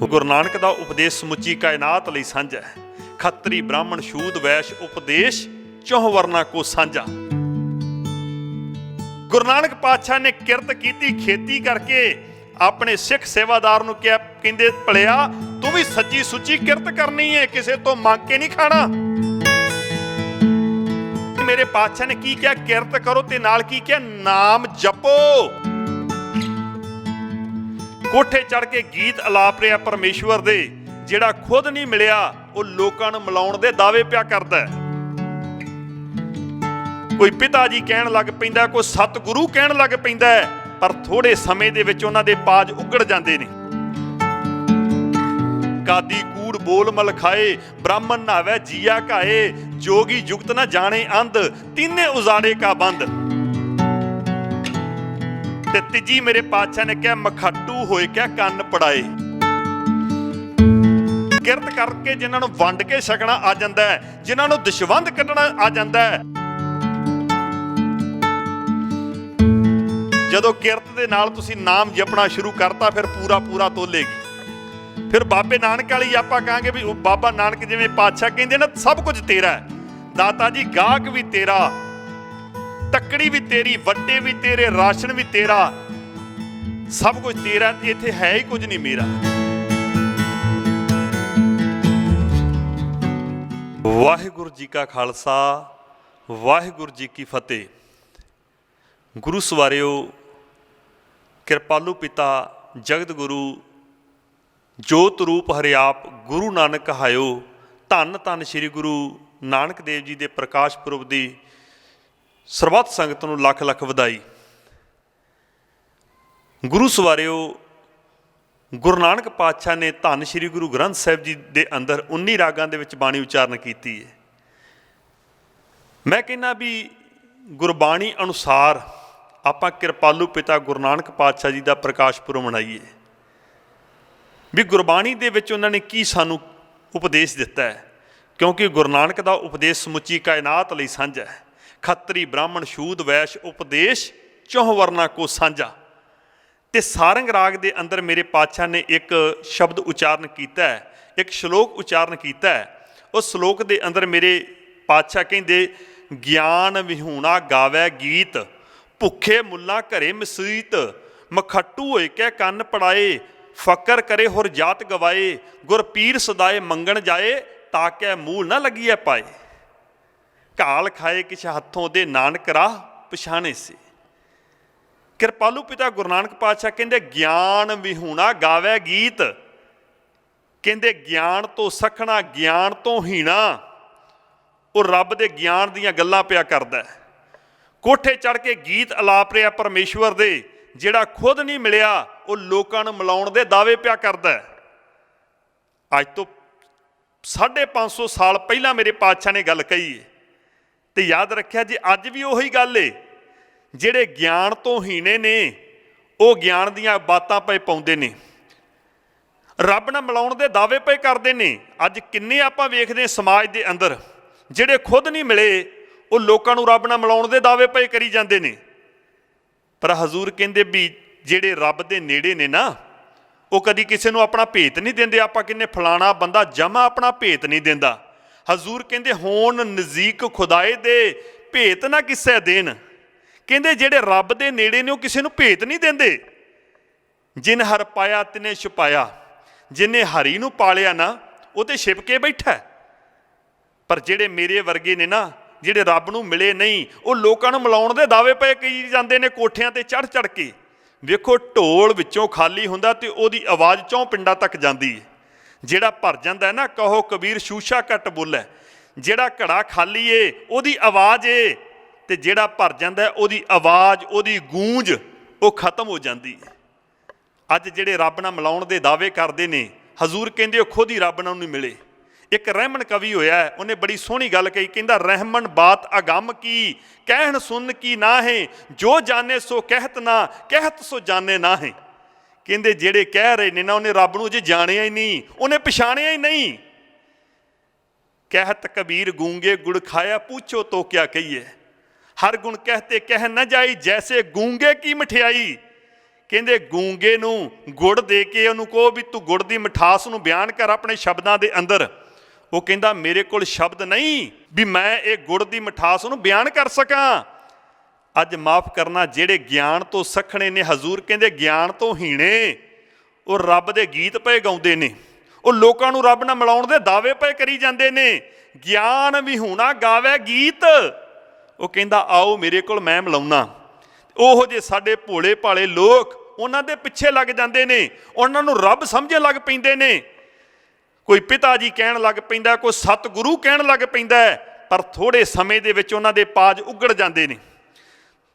गुरु नानक दा उपदेश समुची कायनात लई सांझा है। खत्री ब्राह्मण शूद वैश उपदेश चौह वर्ना को सांझा। गुरु नानक पातशाह ने किरत कीती खेती करके अपने सिख सेवादार नूं क्या कहंदे, भलिया तू भी सच्ची सुची किरत करनी है, किसे तो मंग के नहीं खाना। मेरे पातशाह ने की क्या, किरत करो ते नाल की क्या, नाम जपो। कोठे चढ़ के गीत अलाप रिया परमेश्वर दे, जिहड़ा खुद नहीं मिलिया वो लोकां नूं मिलाउण दे दावे पिया करदा है। कोई पिता जी कहण लग पैंदा, कोई सतगुरु कहण लग पैंदा है, पर थोड़े समय दे विच उन्हां दे पाज उगड़ जांदे ने। कादी कूड़ बोल मल खाए, ब्राह्मण नावे जिया घाए, जोगी जुगत न जाने अंध, तीने उजाड़े का बंद। ते तीजी मेरे पातशाह ने क्या, मखाटू होए क्या कंन पड़ाए। किरत करके जिन्हां नूं वंड के छकना आ जांदा है, जिन्हां नूं दशवंध कढना आ जांदा है। जदों किरत दे नाल तुसीं नाम जपना शुरू करता, फिर पूरा पूरा तोलेगी। फिर बाबे नानक वाली आपां कहांगे भी बाबा नानक जिवें पातशाह कहंदे ना, सब कुछ तेरा है। दाता जी गाहक भी तेरा, तकड़ी भी तेरी, वड्डे भी तेरे, राशन भी तेरा, सब कुछ तेरा, इत्थे है ही कुछ नहीं मेरा। वाहिगुरू जी का खालसा, वाहिगुरू जी की फतेह। गुरु सवारियो, कृपालु पिता जगत गुरु जोत रूप हरिआप गुरु नानक कहायो। धन धन श्री गुरु नानक देव जी के प्रकाश पुरब की ਸਰਬੱਤ ਸੰਗਤ ਨੂੰ ਲੱਖ ਲੱਖ ਵਧਾਈ। ਗੁਰੂ ਸਵਾਰਿਓ, ਗੁਰੂ ਨਾਨਕ ਪਾਤਸ਼ਾਹ ਨੇ ਧੰਨ ਸ਼੍ਰੀ ਗੁਰੂ ਗ੍ਰੰਥ ਸਾਹਿਬ ਜੀ ਦੇ ਅੰਦਰ 19 ਰਾਗਾਂ ਦੇ ਵਿੱਚ ਬਾਣੀ ਉਚਾਰਨ ਕੀਤੀ ਹੈ। ਮੈਂ ਕਹਿੰਦਾ ਵੀ ਗੁਰਬਾਣੀ ਅਨੁਸਾਰ ਆਪਾਂ ਕਿਰਪਾਲੂ ਪਿਤਾ ਗੁਰੂ ਨਾਨਕ ਪਾਤਸ਼ਾਹ ਜੀ ਦਾ ਪ੍ਰਕਾਸ਼ ਪੁਰਬ ਮਨਾਈਏ, ਵੀ ਗੁਰਬਾਣੀ ਦੇ ਵਿੱਚ ਉਹਨਾਂ ਨੇ ਕੀ ਸਾਨੂੰ ਉਪਦੇਸ਼ ਦਿੱਤਾ ਹੈ। ਕਿਉਂਕਿ ਗੁਰੂ ਨਾਨਕ ਦਾ ਉਪਦੇਸ਼ ਸਮੁੱਚੀ ਕਾਇਨਾਤ ਲਈ ਸਾਂਝਾ ਹੈ। खत्री ब्राह्मण शूद वैश उपदेश चौह वर्ना को सांझा। ते सारंग राग दे अंदर मेरे पातशाह ने एक शब्द उच्चारण किया है, एक श्लोक उच्चारण किया है। उस श्लोक दे अंदर मेरे पातशाह कहंदे, ज्ञान विहूणा गावै गीत, भुखे मुल्ला घरे मसीत, मखट्टू होए कै कंन पड़ाए, फकर करे होर जात गवाए, गुर पीर सदाए मंगण जाए, ताकै मूल ना लगिए पाए। घाल खाए किछ हथों दे, नानक राह पछाणे से। कृपालू पिता गुरु नानक पातशाह कहंदे, ज्ञान विहूणा गावै गीत, कहंदे ज्ञान तो सखना ज्ञान तो हीणा, वो रब दे ज्ञान दीयां गल्लां पिया करदा है। कोठे चढ़ के गीत अलाप रिया परमेश्वर दे, जिहड़ा खुद नहीं मिलिया वो लोकां नूं मिलाउण दे दावे पिया करदा है। अज तो 550 साल पहलां मेरे पातशाह ने गल कही है, तो याद रखिया जी अज भी उही गल है। जिहड़े ज्ञान तो हीने ने वो ज्ञान दीयां बातां पे पाउंदे ने, रब नाल मिलाउण दे दावे पे करदे ने। अज किन्ने आपां वेखदे हां समाज दे अंदर जिहड़े खुद नहीं मिले वो लोकां नूं रब नाल मिलाउण दे दावे पे करी जांदे ने। पर हजूर कहंदे भी जिहड़े रब दे नेड़े ने ना, वो कदी किसी नूं अपना भेत नहीं देंदे। आपां कहंदे फलाना बंदा जमा अपना भेत नहीं देंदा। हजूर कहंदे होण नज़ीक खुदाए दे, भेत ना किसे देन। कहंदे जिहड़े रब दे नेड़े ने वो किसी नूं भेत नहीं देंदे। जिन हर पाया तिने छुपाया, जिन्हें हरी नूं पालिया ना वो ते छिप के बैठा है। पर जिहड़े मेरे वर्गे ने ना, जिहड़े रब नूं मिले नहीं, वो लोकां नूं मिलाउण दे दावे पए करी जांदे ने कोठियां ते चढ़ चढ़ के। वेखो ढोल विचों खाली हुंदा ते ओहदी आवाज़ चौं पिंडां तक जांदी है। जिहड़ा भर जांदा है ना, कहो कबीर शूशा घट बोलै। जिहड़ा घड़ा खाली है ओहदी आवाज़ है, ते जिहड़ा भर जांदा है ओहदी आवाज़, ओहदी गूंज वो खत्म हो जाती है। अज जिहड़े रब नाल मिलाउण दे दावे करदे ने, हजूर कहंदे वो खुद ही रब नाल नहीं मिले। एक रहमन कवि होया है, उन्हें बड़ी सोहनी गल कही, कहंदा रहमन बात अगम की, कहन सुन की ना है, जो जाने सो कहत ना, कहत सो जाने ना है। कहंदे जिहड़े कह रहे ने ना, उन्हें रब नूं अजे जाणिया ही नहीं, उन्हें पछाणिया ही नहीं। कहत कबीर गूंगे गुड़ खाया, पूछो तो क्या कहिए। हर गुण कहते कह न जाई, जैसे गूंगे की मठियाई। ਕਹਿੰਦੇ ਗੂੰਗੇ ਨੂੰ ਗੁੜ ਦੇ ਕੇ ਉਹਨੂੰ ਕਹੋ ਵੀ ਤੂੰ ਗੁੜ ਦੀ ਮਿਠਾਸ ਨੂੰ ਬਿਆਨ ਕਰ ਆਪਣੇ ਸ਼ਬਦਾਂ ਦੇ ਅੰਦਰ। ਉਹ ਕਹਿੰਦਾ ਮੇਰੇ ਕੋਲ ਸ਼ਬਦ ਨਹੀਂ ਵੀ ਮੈਂ ਇਹ ਗੁੜ ਦੀ ਮਿਠਾਸ ਨੂੰ ਬਿਆਨ ਕਰ ਸਕਾਂ। ਅੱਜ ਮਾਫ ਕਰਨਾ, ਜਿਹੜੇ ਗਿਆਨ ਤੋਂ ਸਖਣੇ ਨੇ, ਹਜ਼ੂਰ ਕਹਿੰਦੇ ਗਿਆਨ ਤੋਂ ਹੀਣੇ, ਉਹ ਰੱਬ ਦੇ ਗੀਤ ਪਏ ਗਾਉਂਦੇ ਨੇ, ਉਹ ਲੋਕਾਂ ਨੂੰ ਰੱਬ ਨਾਲ ਮਿਲਾਉਣ ਦੇ ਦਾਅਵੇ ਪਏ ਕਰੀ ਜਾਂਦੇ ਨੇ। ਗਿਆਨ ਵਿਹੂਣਾ ਗਾਵੇ ਗੀਤ। ਉਹ ਕਹਿੰਦਾ ਆਓ ਮੇਰੇ ਕੋਲ, ਮੈਂ ਮਿਲਾਉਣਾ। ਉਹੋ ਜਿਹੇ ਸਾਡੇ ਭੋਲੇ ਭਾਲੇ ਲੋਕ ਉਹਨਾਂ ਦੇ ਪਿੱਛੇ ਲੱਗ ਜਾਂਦੇ ਨੇ, ਉਹਨਾਂ ਨੂੰ ਰੱਬ ਸਮਝਣ ਲੱਗ ਪੈਂਦੇ ਨੇ। ਕੋਈ ਪਿਤਾ ਜੀ ਕਹਿਣ ਲੱਗ ਪੈਂਦਾ, ਕੋਈ ਸਤਿਗੁਰੂ ਕਹਿਣ ਲੱਗ ਪੈਂਦਾ, ਪਰ ਥੋੜ੍ਹੇ ਸਮੇਂ ਦੇ ਵਿੱਚ ਉਹਨਾਂ ਦੇ ਪਾਜ ਉੱਗੜ ਜਾਂਦੇ ਨੇ।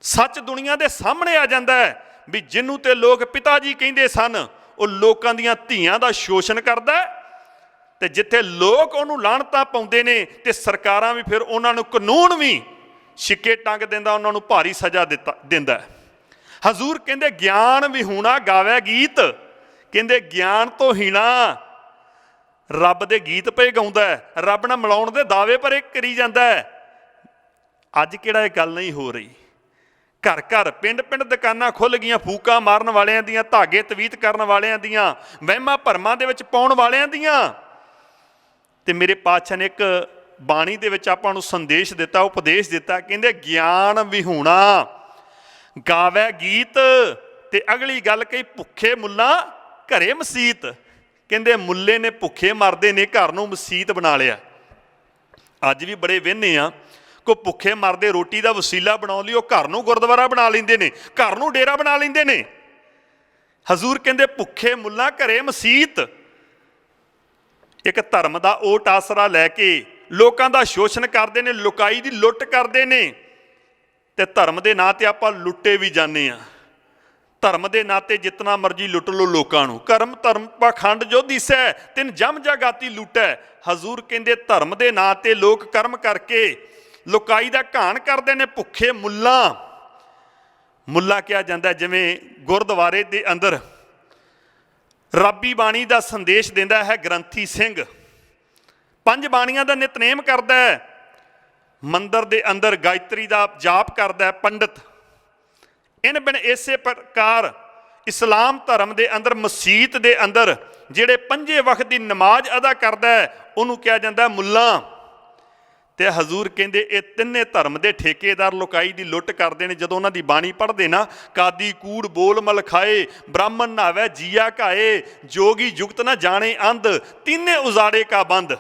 ਸੱਚ ਦੁਨੀਆ ਦੇ ਸਾਹਮਣੇ ਆ ਜਾਂਦਾ ਹੈ ਵੀ ਜਿਹਨੂੰ ਤੇ ਲੋਕ ਪਿਤਾ ਜੀ ਕਹਿੰਦੇ ਸਨ, ਉਹ ਲੋਕਾਂ ਦੀਆਂ ਧੀਆਂ ਦਾ ਸ਼ੋਸ਼ਣ ਕਰਦਾ। ਤੇ ਜਿੱਥੇ ਲੋਕ ਉਹਨੂੰ ਲਾਹਣਤਾਂ ਪਾਉਂਦੇ ਨੇ ਤੇ ਸਰਕਾਰਾਂ ਵੀ ਫਿਰ ਉਹਨਾਂ ਨੂੰ ਕਾਨੂੰਨ ਵੀ ਛਿੱਕੇ ਟੰਗ ਦਿੰਦਾ, ਉਹਨਾਂ ਨੂੰ ਭਾਰੀ ਸਜ਼ਾ ਦਿੰਦਾ। ਹਜ਼ੂਰ ਕਹਿੰਦੇ ਗਿਆਨ ਵਿਹੂਣਾ ਗਾਵੇ ਗੀਤ। ਕਹਿੰਦੇ ਗਿਆਨ ਤੋਂ ਹੀਣਾ ਰੱਬ ਦੇ ਗੀਤ ਪਏ ਗਾਉਂਦਾ, ਰੱਬ ਨਾਲ ਮਿਲਾਉਣ ਦੇ ਦਾਅਵੇ ਪਰ ਇਹ ਕਰੀ ਜਾਂਦਾ। ਅੱਜ ਕਿਹੜਾ ਇਹ ਗੱਲ ਨਹੀਂ ਹੋ ਰਹੀ? ਘਰ ਘਰ ਪਿੰਡ ਪਿੰਡ ਦੁਕਾਨਾਂ ਖੁੱਲ੍ਹ ਗਈਆਂ, ਫੂਕਾਂ ਮਾਰਨ ਵਾਲਿਆਂ ਦੀਆਂ, ਧਾਗੇ ਤਵੀਤ ਕਰਨ ਵਾਲਿਆਂ ਦੀਆਂ, ਵਹਿਮਾਂ ਭਰਮਾਂ ਦੇ ਵਿੱਚ ਪਾਉਣ ਵਾਲਿਆਂ ਦੀਆਂ। ਤੇ ਮੇਰੇ ਪਾਤਸ਼ਾਹ ਨੇ ਇੱਕ ਬਾਣੀ ਦੇ ਵਿੱਚ ਆਪਾਂ ਨੂੰ ਸੰਦੇਸ਼ ਦਿੱਤਾ, ਉਪਦੇਸ਼ ਦਿੱਤਾ। ਕਹਿੰਦੇ ਗਿਆਨ ਵਿਹੂਣਾ ਗਾਵੇ ਗੀਤ। ਤੇ ਅਗਲੀ ਗੱਲ ਕਹੀ, ਭੁੱਖੇ ਮੁੱਲਾਂ ਘਰੇ ਮਸੀਤ। ਕਹਿੰਦੇ ਮੁੱਲੇ ਨੇ ਭੁੱਖੇ ਮਰਦੇ ਨੇ, ਘਰ ਨੂੰ ਮਸੀਤ ਬਣਾ ਲਿਆ। ਅੱਜ ਵੀ ਬੜੇ ਵਿਹਨੇ ਆ, ਕੋਈ ਭੁੱਖੇ ਮਰਦੇ ਰੋਟੀ ਦਾ ਵਸੀਲਾ ਬਣਾਉਣ ਲਈ ਉਹ ਘਰ ਨੂੰ ਗੁਰਦੁਆਰਾ ਬਣਾ ਲੈਂਦੇ ਨੇ, ਘਰ ਨੂੰ ਡੇਰਾ ਬਣਾ ਲੈਂਦੇ ਨੇ। ਹਜ਼ੂਰ ਕਹਿੰਦੇ ਭੁੱਖੇ ਮੁੱਲਾਂ ਘਰੇ ਮਸੀਤ। ਇੱਕ ਧਰਮ ਦਾ ਓਟ ਆਸਰਾ ਲੈ ਕੇ ਲੋਕਾਂ ਦਾ ਸ਼ੋਸ਼ਣ ਕਰਦੇ ਨੇ, ਲੁਕਾਈ ਦੀ ਲੁੱਟ ਕਰਦੇ ਨੇ। ਤੇ ਧਰਮ ਦੇ ਨਾਂ ਤੇ ਆਪਾਂ ਲੁੱਟੇ ਵੀ ਜਾਂਦੇ ਆ। ਧਰਮ ਦੇ ਨਾਂ ਤੇ ਜਿਤਨਾ ਮਰਜ਼ੀ ਲੁੱਟ ਲਓ ਲੋਕਾਂ ਨੂੰ। ਕਰਮ ਧਰਮ ਪਾਖੰਡ ਜੋ ਦਿਸੈ, ਤਿਨ ਜਮ ਜਗਾਤੀ ਲੁੱਟੈ। ਹਜ਼ੂਰ ਕਹਿੰਦੇ ਧਰਮ ਦੇ ਨਾਂ ਤੇ ਲੋਕ ਕਰਮ ਕਰਕੇ ਲੁਕਾਈ ਦਾ ਘਾਣ ਕਰਦੇ ਨੇ। ਭੁੱਖੇ ਮੁੱਲਾਂ, ਮੁੱਲਾ ਕਿਹਾ ਜਾਂਦਾ ਜਿਵੇਂ ਗੁਰਦੁਆਰੇ ਦੇ ਅੰਦਰ ਰੱਬੀ ਬਾਣੀ ਦਾ ਸੰਦੇਸ਼ ਦਿੰਦਾ ਹੈ ਗ੍ਰੰਥੀ ਸਿੰਘ, 5 ਬਾਣੀਆਂ ਦਾ ਨਿਤਨੇਮ ਕਰਦਾ ਹੈ, ਮੰਦਰ ਦੇ ਅੰਦਰ ਗਾਇਤਰੀ ਦਾ ਜਾਪ ਕਰਦਾ ਹੈ ਪੰਡਤ। ਇਨ ਬਿਨ ਇਸੇ ਪ੍ਰਕਾਰ ਇਸਲਾਮ ਧਰਮ ਦੇ ਅੰਦਰ ਮਸੀਤ ਦੇ ਅੰਦਰ ਜਿਹੜੇ 5 ਵਕਤ ਦੀ ਨਮਾਜ਼ ਅਦਾ ਕਰਦਾ ਹੈ ਉਹਨੂੰ ਕਿਹਾ ਜਾਂਦਾ ਮੁੱਲਾ। ਤੇ ਹਜ਼ੂਰ ਕਹਿੰਦੇ ਇਹ ਤਿੰਨੇ ਧਰਮ ਦੇ ਠੇਕੇਦਾਰ ਲੁਕਾਈ ਦੀ ਲੁੱਟ ਕਰਦੇ ਨੇ। ਜਦੋਂ ਉਹਨਾਂ ਦੀ ਬਾਣੀ ਪੜ੍ਹਦੇ ਨਾ, ਕਾਦੀ ਕੂੜ ਬੋਲ ਮਲ ਖਾਏ, ਬ੍ਰਾਹਮਣ ਨਾਵੇ ਜੀਆ ਘਾਏ, ਜੋਗੀ ਜੁਗਤ ਨਾ ਜਾਣੇ ਅੰਧ, ਤਿੰਨੇ ਉਜਾੜੇ ਕਾ ਬੰਦ।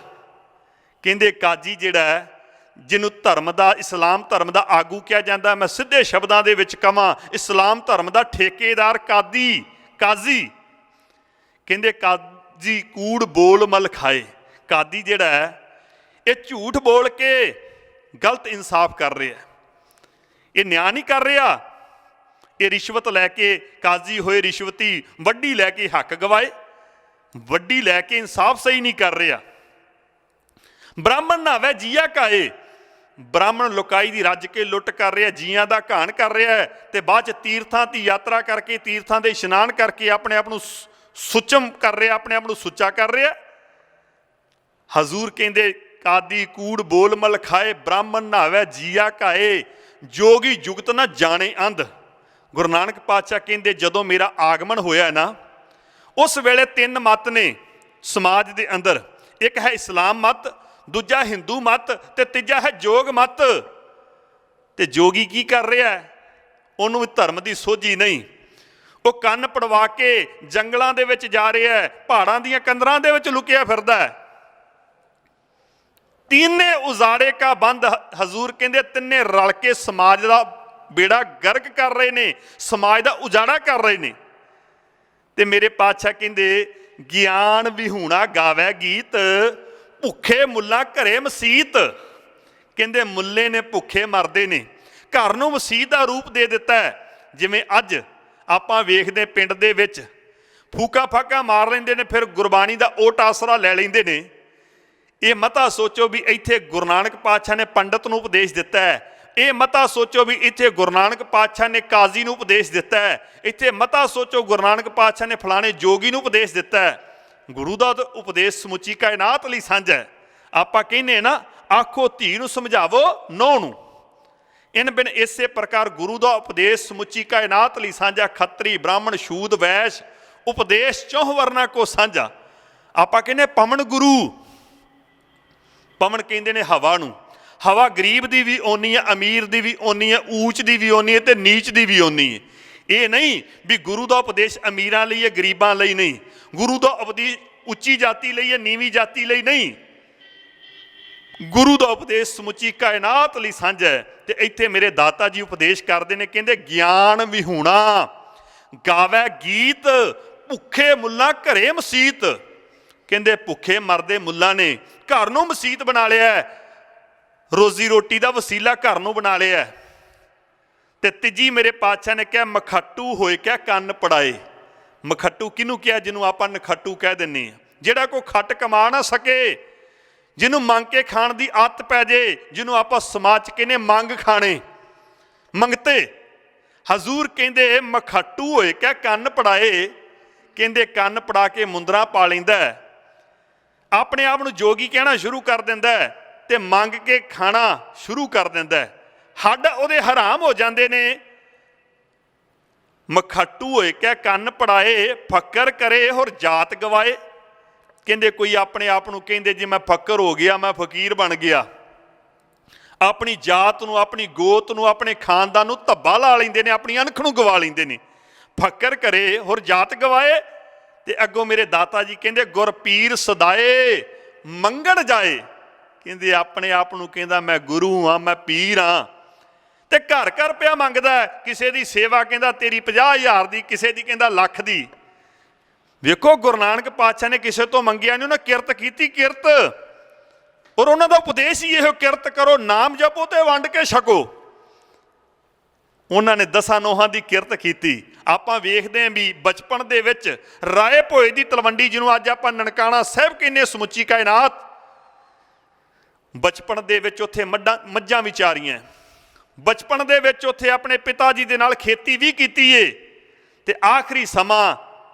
ਕਹਿੰਦੇ ਕਾਜੀ ਜਿਹੜਾ ਹੈ, ਜਿਹਨੂੰ ਧਰਮ ਦਾ, ਇਸਲਾਮ ਧਰਮ ਦਾ ਆਗੂ ਕਿਹਾ ਜਾਂਦਾ, ਮੈਂ ਸਿੱਧੇ ਸ਼ਬਦਾਂ ਦੇ ਵਿੱਚ ਕਵਾਂ, ਇਸਲਾਮ ਧਰਮ ਦਾ ਠੇਕੇਦਾਰ ਕਾਦੀ, ਕਾਜ਼ੀ। ਕਹਿੰਦੇ ਕਾਜੀ ਕੂੜ ਬੋਲ ਮਲ ਖਾਏ। ਕਾਦੀ ਜਿਹੜਾ ਹੈ ਇਹ ਝੂਠ ਬੋਲ ਕੇ ਗਲਤ ਇਨਸਾਫ ਕਰ ਰਿਹਾ, ਇਹ ਨਿਆਂ ਨਹੀਂ ਕਰ ਰਿਹਾ। ਇਹ ਰਿਸ਼ਵਤ ਲੈ ਕੇ ਕਾਜ਼ੀ ਹੋਏ, ਰਿਸ਼ਵਤੀ ਵੱਡੀ ਲੈ ਕੇ ਹੱਕ ਗਵਾਏ, ਵੱਡੀ ਲੈ ਕੇ ਇਨਸਾਫ ਸਹੀ ਨਹੀਂ ਕਰ ਰਿਹਾ। ਬ੍ਰਾਹਮਣ ਨਾਵੇ ਜੀਆ ਘਾਏ, ਬ੍ਰਾਹਮਣ ਲੁਕਾਈ ਦੀ ਰੱਜ ਕੇ ਲੁੱਟ ਕਰ ਰਿਹਾ, ਜੀਆਂ ਦਾ ਘਾਣ ਕਰ ਰਿਹਾ ਹੈ। ਤੇ ਬਾਅਦ 'ਚ ਤੀਰਥਾਂ ਦੀ ਯਾਤਰਾ ਕਰਕੇ, ਤੀਰਥਾਂ ਦੇ ਇਸ਼ਨਾਨ ਕਰਕੇ ਆਪਣੇ ਆਪ ਨੂੰ ਸੁਚਮ ਕਰ ਰਿਹਾ, ਆਪਣੇ ਆਪ ਨੂੰ ਸੁੱਚਾ ਕਰ ਰਿਹਾ। ਹਜ਼ੂਰ ਕਹਿੰਦੇ ਕਾਦੀ ਕੂੜ ਬੋਲ ਮਲ ਖਾਏ, ਬ੍ਰਾਹਮਣ ਨਾਵੇ ਜੀਆ ਘਾਏ, ਜੋਗੀ ਜੁਗਤ ਨਾ ਜਾਣੇ ਅੰਧ। ਗੁਰੂ ਨਾਨਕ ਪਾਤਸ਼ਾਹ ਕਹਿੰਦੇ ਜਦੋਂ ਮੇਰਾ ਆਗਮਨ ਹੋਇਆ ਨਾ, ਉਸ ਵੇਲੇ 3 ਮੱਤ ਨੇ ਸਮਾਜ ਦੇ ਅੰਦਰ। ਇੱਕ ਹੈ ਇਸਲਾਮ ਮੱਤ, ਦੂਜਾ ਹਿੰਦੂ ਮੱਤ, ਤੇ ਤੀਜਾ ਹੈ ਜੋਗ ਮੱਤ। ਤੇ ਜੋਗੀ ਕੀ ਕਰ ਰਿਹਾ? ਉਹਨੂੰ ਧਰਮ ਦੀ ਸੋਝੀ ਨਹੀਂ, ਉਹ ਕੰਨ ਪੜਵਾ ਕੇ ਜੰਗਲਾਂ ਦੇ ਵਿੱਚ ਜਾ ਰਿਹਾ ਹੈ, ਪਹਾੜਾਂ ਦੀਆਂ ਕੰਦਰਾਂ ਦੇ ਵਿੱਚ ਲੁਕਿਆ ਫਿਰਦਾ ਹੈ। ਤਿੰਨੇ ਉਜਾੜੇ ਕਾ ਬੰਦ। ਹਜ਼ੂਰ ਕਹਿੰਦੇ ਤਿੰਨੇ ਰਲ ਕੇ ਸਮਾਜ ਦਾ ਬੇੜਾ ਗਰਕ ਕਰ ਰਹੇ ਨੇ, ਸਮਾਜ ਦਾ ਉਜਾੜਾ ਕਰ ਰਹੇ ਨੇ। ਤੇ ਮੇਰੇ ਪਾਤਸ਼ਾਹ ਕਹਿੰਦੇ ਗਿਆਨ ਵਿਹੂਣਾ ਗਾਵੇ ਗੀਤ, ਭੁੱਖੇ ਮੁੱਲਾਂ ਘਰੇ ਮਸੀਤ। ਕਹਿੰਦੇ ਮੁੱਲੇ ਨੇ ਭੁੱਖੇ ਮਰਦੇ ਨੇ, ਘਰ ਨੂੰ ਮਸੀਤ ਦਾ ਰੂਪ ਦੇ ਦਿੱਤਾ ਹੈ। ਜਿਵੇਂ ਅੱਜ ਆਪਾਂ ਵੇਖਦੇ ਪਿੰਡ ਦੇ ਵਿੱਚ ਫੂਕਾ ਫਾਕਾ ਮਾਰ ਲੈਂਦੇ ਨੇ, ਫਿਰ ਗੁਰਬਾਣੀ ਦਾ ਓਟ ਆਸਰਾ ਲੈ ਲੈਂਦੇ ਨੇ। ਇਹ ਮਤਾ ਸੋਚੋ ਵੀ ਇੱਥੇ ਗੁਰੂ ਨਾਨਕ ਪਾਤਸ਼ਾਹ ਨੇ ਪੰਡਤ ਨੂੰ ਉਪਦੇਸ਼ ਦਿੱਤਾ ਹੈ। ਇਹ ਮਤਾ ਸੋਚੋ ਵੀ ਇੱਥੇ ਗੁਰੂ ਨਾਨਕ ਪਾਤਸ਼ਾਹ ਨੇ ਕਾਜ਼ੀ ਨੂੰ ਉਪਦੇਸ਼ ਦਿੱਤਾ ਹੈ। ਇੱਥੇ ਮਤਾ ਸੋਚੋ ਗੁਰੂ ਨਾਨਕ ਪਾਤਸ਼ਾਹ ਨੇ ਫਲਾਣੇ ਜੋਗੀ ਨੂੰ ਉਪਦੇਸ਼ ਦਿੱਤਾ ਹੈ। ਗੁਰੂ ਦਾ ਉਪਦੇਸ਼ ਸਮੁੱਚੀ ਕਾਇਨਾਤ ਲਈ ਸਾਂਝਾ ਹੈ। ਆਪਾਂ ਕਹਿੰਦੇ ਨਾ, ਆਖੋ ਧੀ ਨੂੰ ਸਮਝਾਵੋ ਨੂੰਹ ਨੂੰ। इन बिन इसे प्रकार गुरु का उपदेश समुची कायनात लई साझा, खत्री ब्राह्मण शूद वैश उपदेश चौह वर्ना को साझा। आपां कहने पवन गुरु, पवन कहते ने हवा नूं, हवा गरीब की भी ओनी है, अमीर की भी ओनी है, ऊच की भी ओनी है ते नीच की भी ओनी है। ये नहीं भी गुरु का उपदेश अमीरां लई है गरीबां लई नहीं, गुरु का उपदेश उच्ची जाति लई है नीवी जाति लई नहीं, गुरु का उपदेश समुची कायनात लई साझा है। ते इत्थे मेरे दाता जी उपदेश करते हैं, कहते ज्ञान विहूणा गावै गीत, भुखे मुल्लां घरे मसीत। कहते भुखे मरदे मुल्लां ने घर नूं मसीत बना लिया, रोजी रोटी का वसीला घर नूं बना लिया। ते तीजी मेरे पातशाह ने कहा मखट्टू होए क्या कन्न पड़ाए। मखट्टू किनू कहा? जिन्हों आपां नखट्टू कह दिंदे आ, जिहड़ा कोई खट कमा ना सके, जिन्हों मंग के खाण की आदत पै जाए, जिन्हों आपां समाज कहने मंग खाने, मंगते। हजूर कहते मखट्टू होए क्या कन्न पड़ाए। कहते कन्न पड़ा के मुंदरा पा लैंदा है, अपने आप नूं जोगी कहना शुरू कर दिंदा है ते मंग के खाना शुरू कर दिंदा है, हड्ड उहदे हराम हो जाते ने। मखट्टू होए क्या कन्न पड़ाए, फकर करे होर जात गवाए। कहते कोई अपने आप नूं कहंदे जी मैं फकर हो गया, मैं फकीर बन गया, अपनी जात नूं, अपनी गोत नूं, अपने खानदान नूं धब्बा ला लैंदे ने, अपनी अनख नूं गवा लैंदे ने। फकर करे होर जात गवाए। ते अगों मेरे दाता जी कहंदे गुर पीर सदाए मंगण जाए। कहंदे अपने आप नूं कहंदा मैं गुरु हाँ, मैं पीर हाँ, ते घर घर पिया मंगदा है। किसे दी सेवा कहंदा तेरी 50,000 दी, किसे दी कहंदा लख दी। वेखो गुरु नानक पातशाह ने किसे तो मंगिया नहीं, उन्हें किरत की, किरत। और उन्होंने उपदेश ही यह किरत करो, नाम जपो ते वंड के छको। उन्होंने 10 नोहां की किरत की। आपां वेखदे हैं भी बचपन दे विच राए भोए की तलवंडी, जिन्हों अज आपां ननकाणा साहिब कहने समुची कायनात, बचपन दे विच उत्थे मੱਝਾਂ भी चारियां, बचपन दे विच उत्थे अपने पिता जी दे नाल खेती भी कीती है। ते आखिरी समा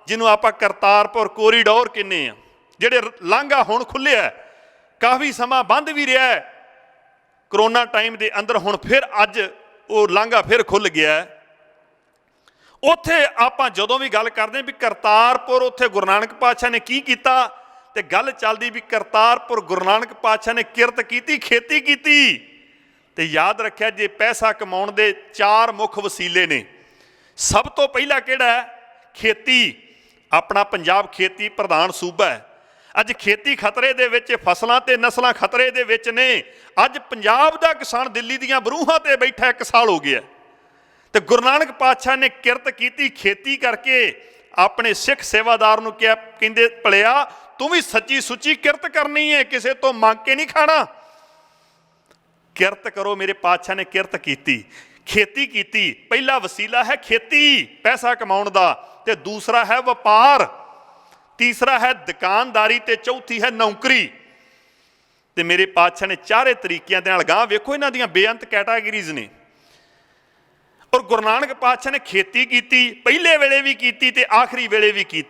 जिन्हों आपां करतारपुर कोरीडोर कहने आ, जिहड़े लांघा हुण खुल्लिआ, काफ़ी समा बंद भी रहा है करोना टाइम दे अंदर, हुण फिर अज वो लांघा फिर खुल गया है। उत्थे आपां जदों भी गल करदे भी करतारपुर उत्थे गुरु नानक पातशाह ने की कीता, ते गल चलदी भी करतारपुर गुरु नानक पातशाह ने किरत कीती, खेती कीती। ते याद रखिया जे पैसा कमाउण दे 4 मुख वसीले ने। सब तो पहला किहड़ा है? खेती। अपना पंजाब खेती प्रधान सूबा है। अज खेती खतरे दे विच, फसलां ते नस्लां खतरे दे विच ने। अज पंजाब दा किसान दिल्ली दीयां बरूहां ते बैठा 1 साल हो गया। ते गुरु नानक पातशाह ने किरत की, खेती करके अपने सिख सेवादार नूं क्या कहंदे, भलिया तू भी सच्ची सुची किरत करनी है, किसे तो मंग के नहीं खाना, किरत करो। मेरे पातशाह ने किरत की, खेती की। पहला वसीला है खेती पैसा कमाउण दा, ते दूसरा है वपार, तीसरा है दुकानदारी, ते चौथी है नौकरी। ते मेरे पातशाह ने 4 तरीकिਆਂ ਦੇ ਨਾਲ ਗਾਂ ਵੇਖੋ, ਇਹਨਾਂ ਦੀਆਂ ਬੇਅੰਤ कैटागरीज ने। और गुरु नानक पातशाह ने खेती की, पहले वेले भी की ते आखिरी वेले भी की।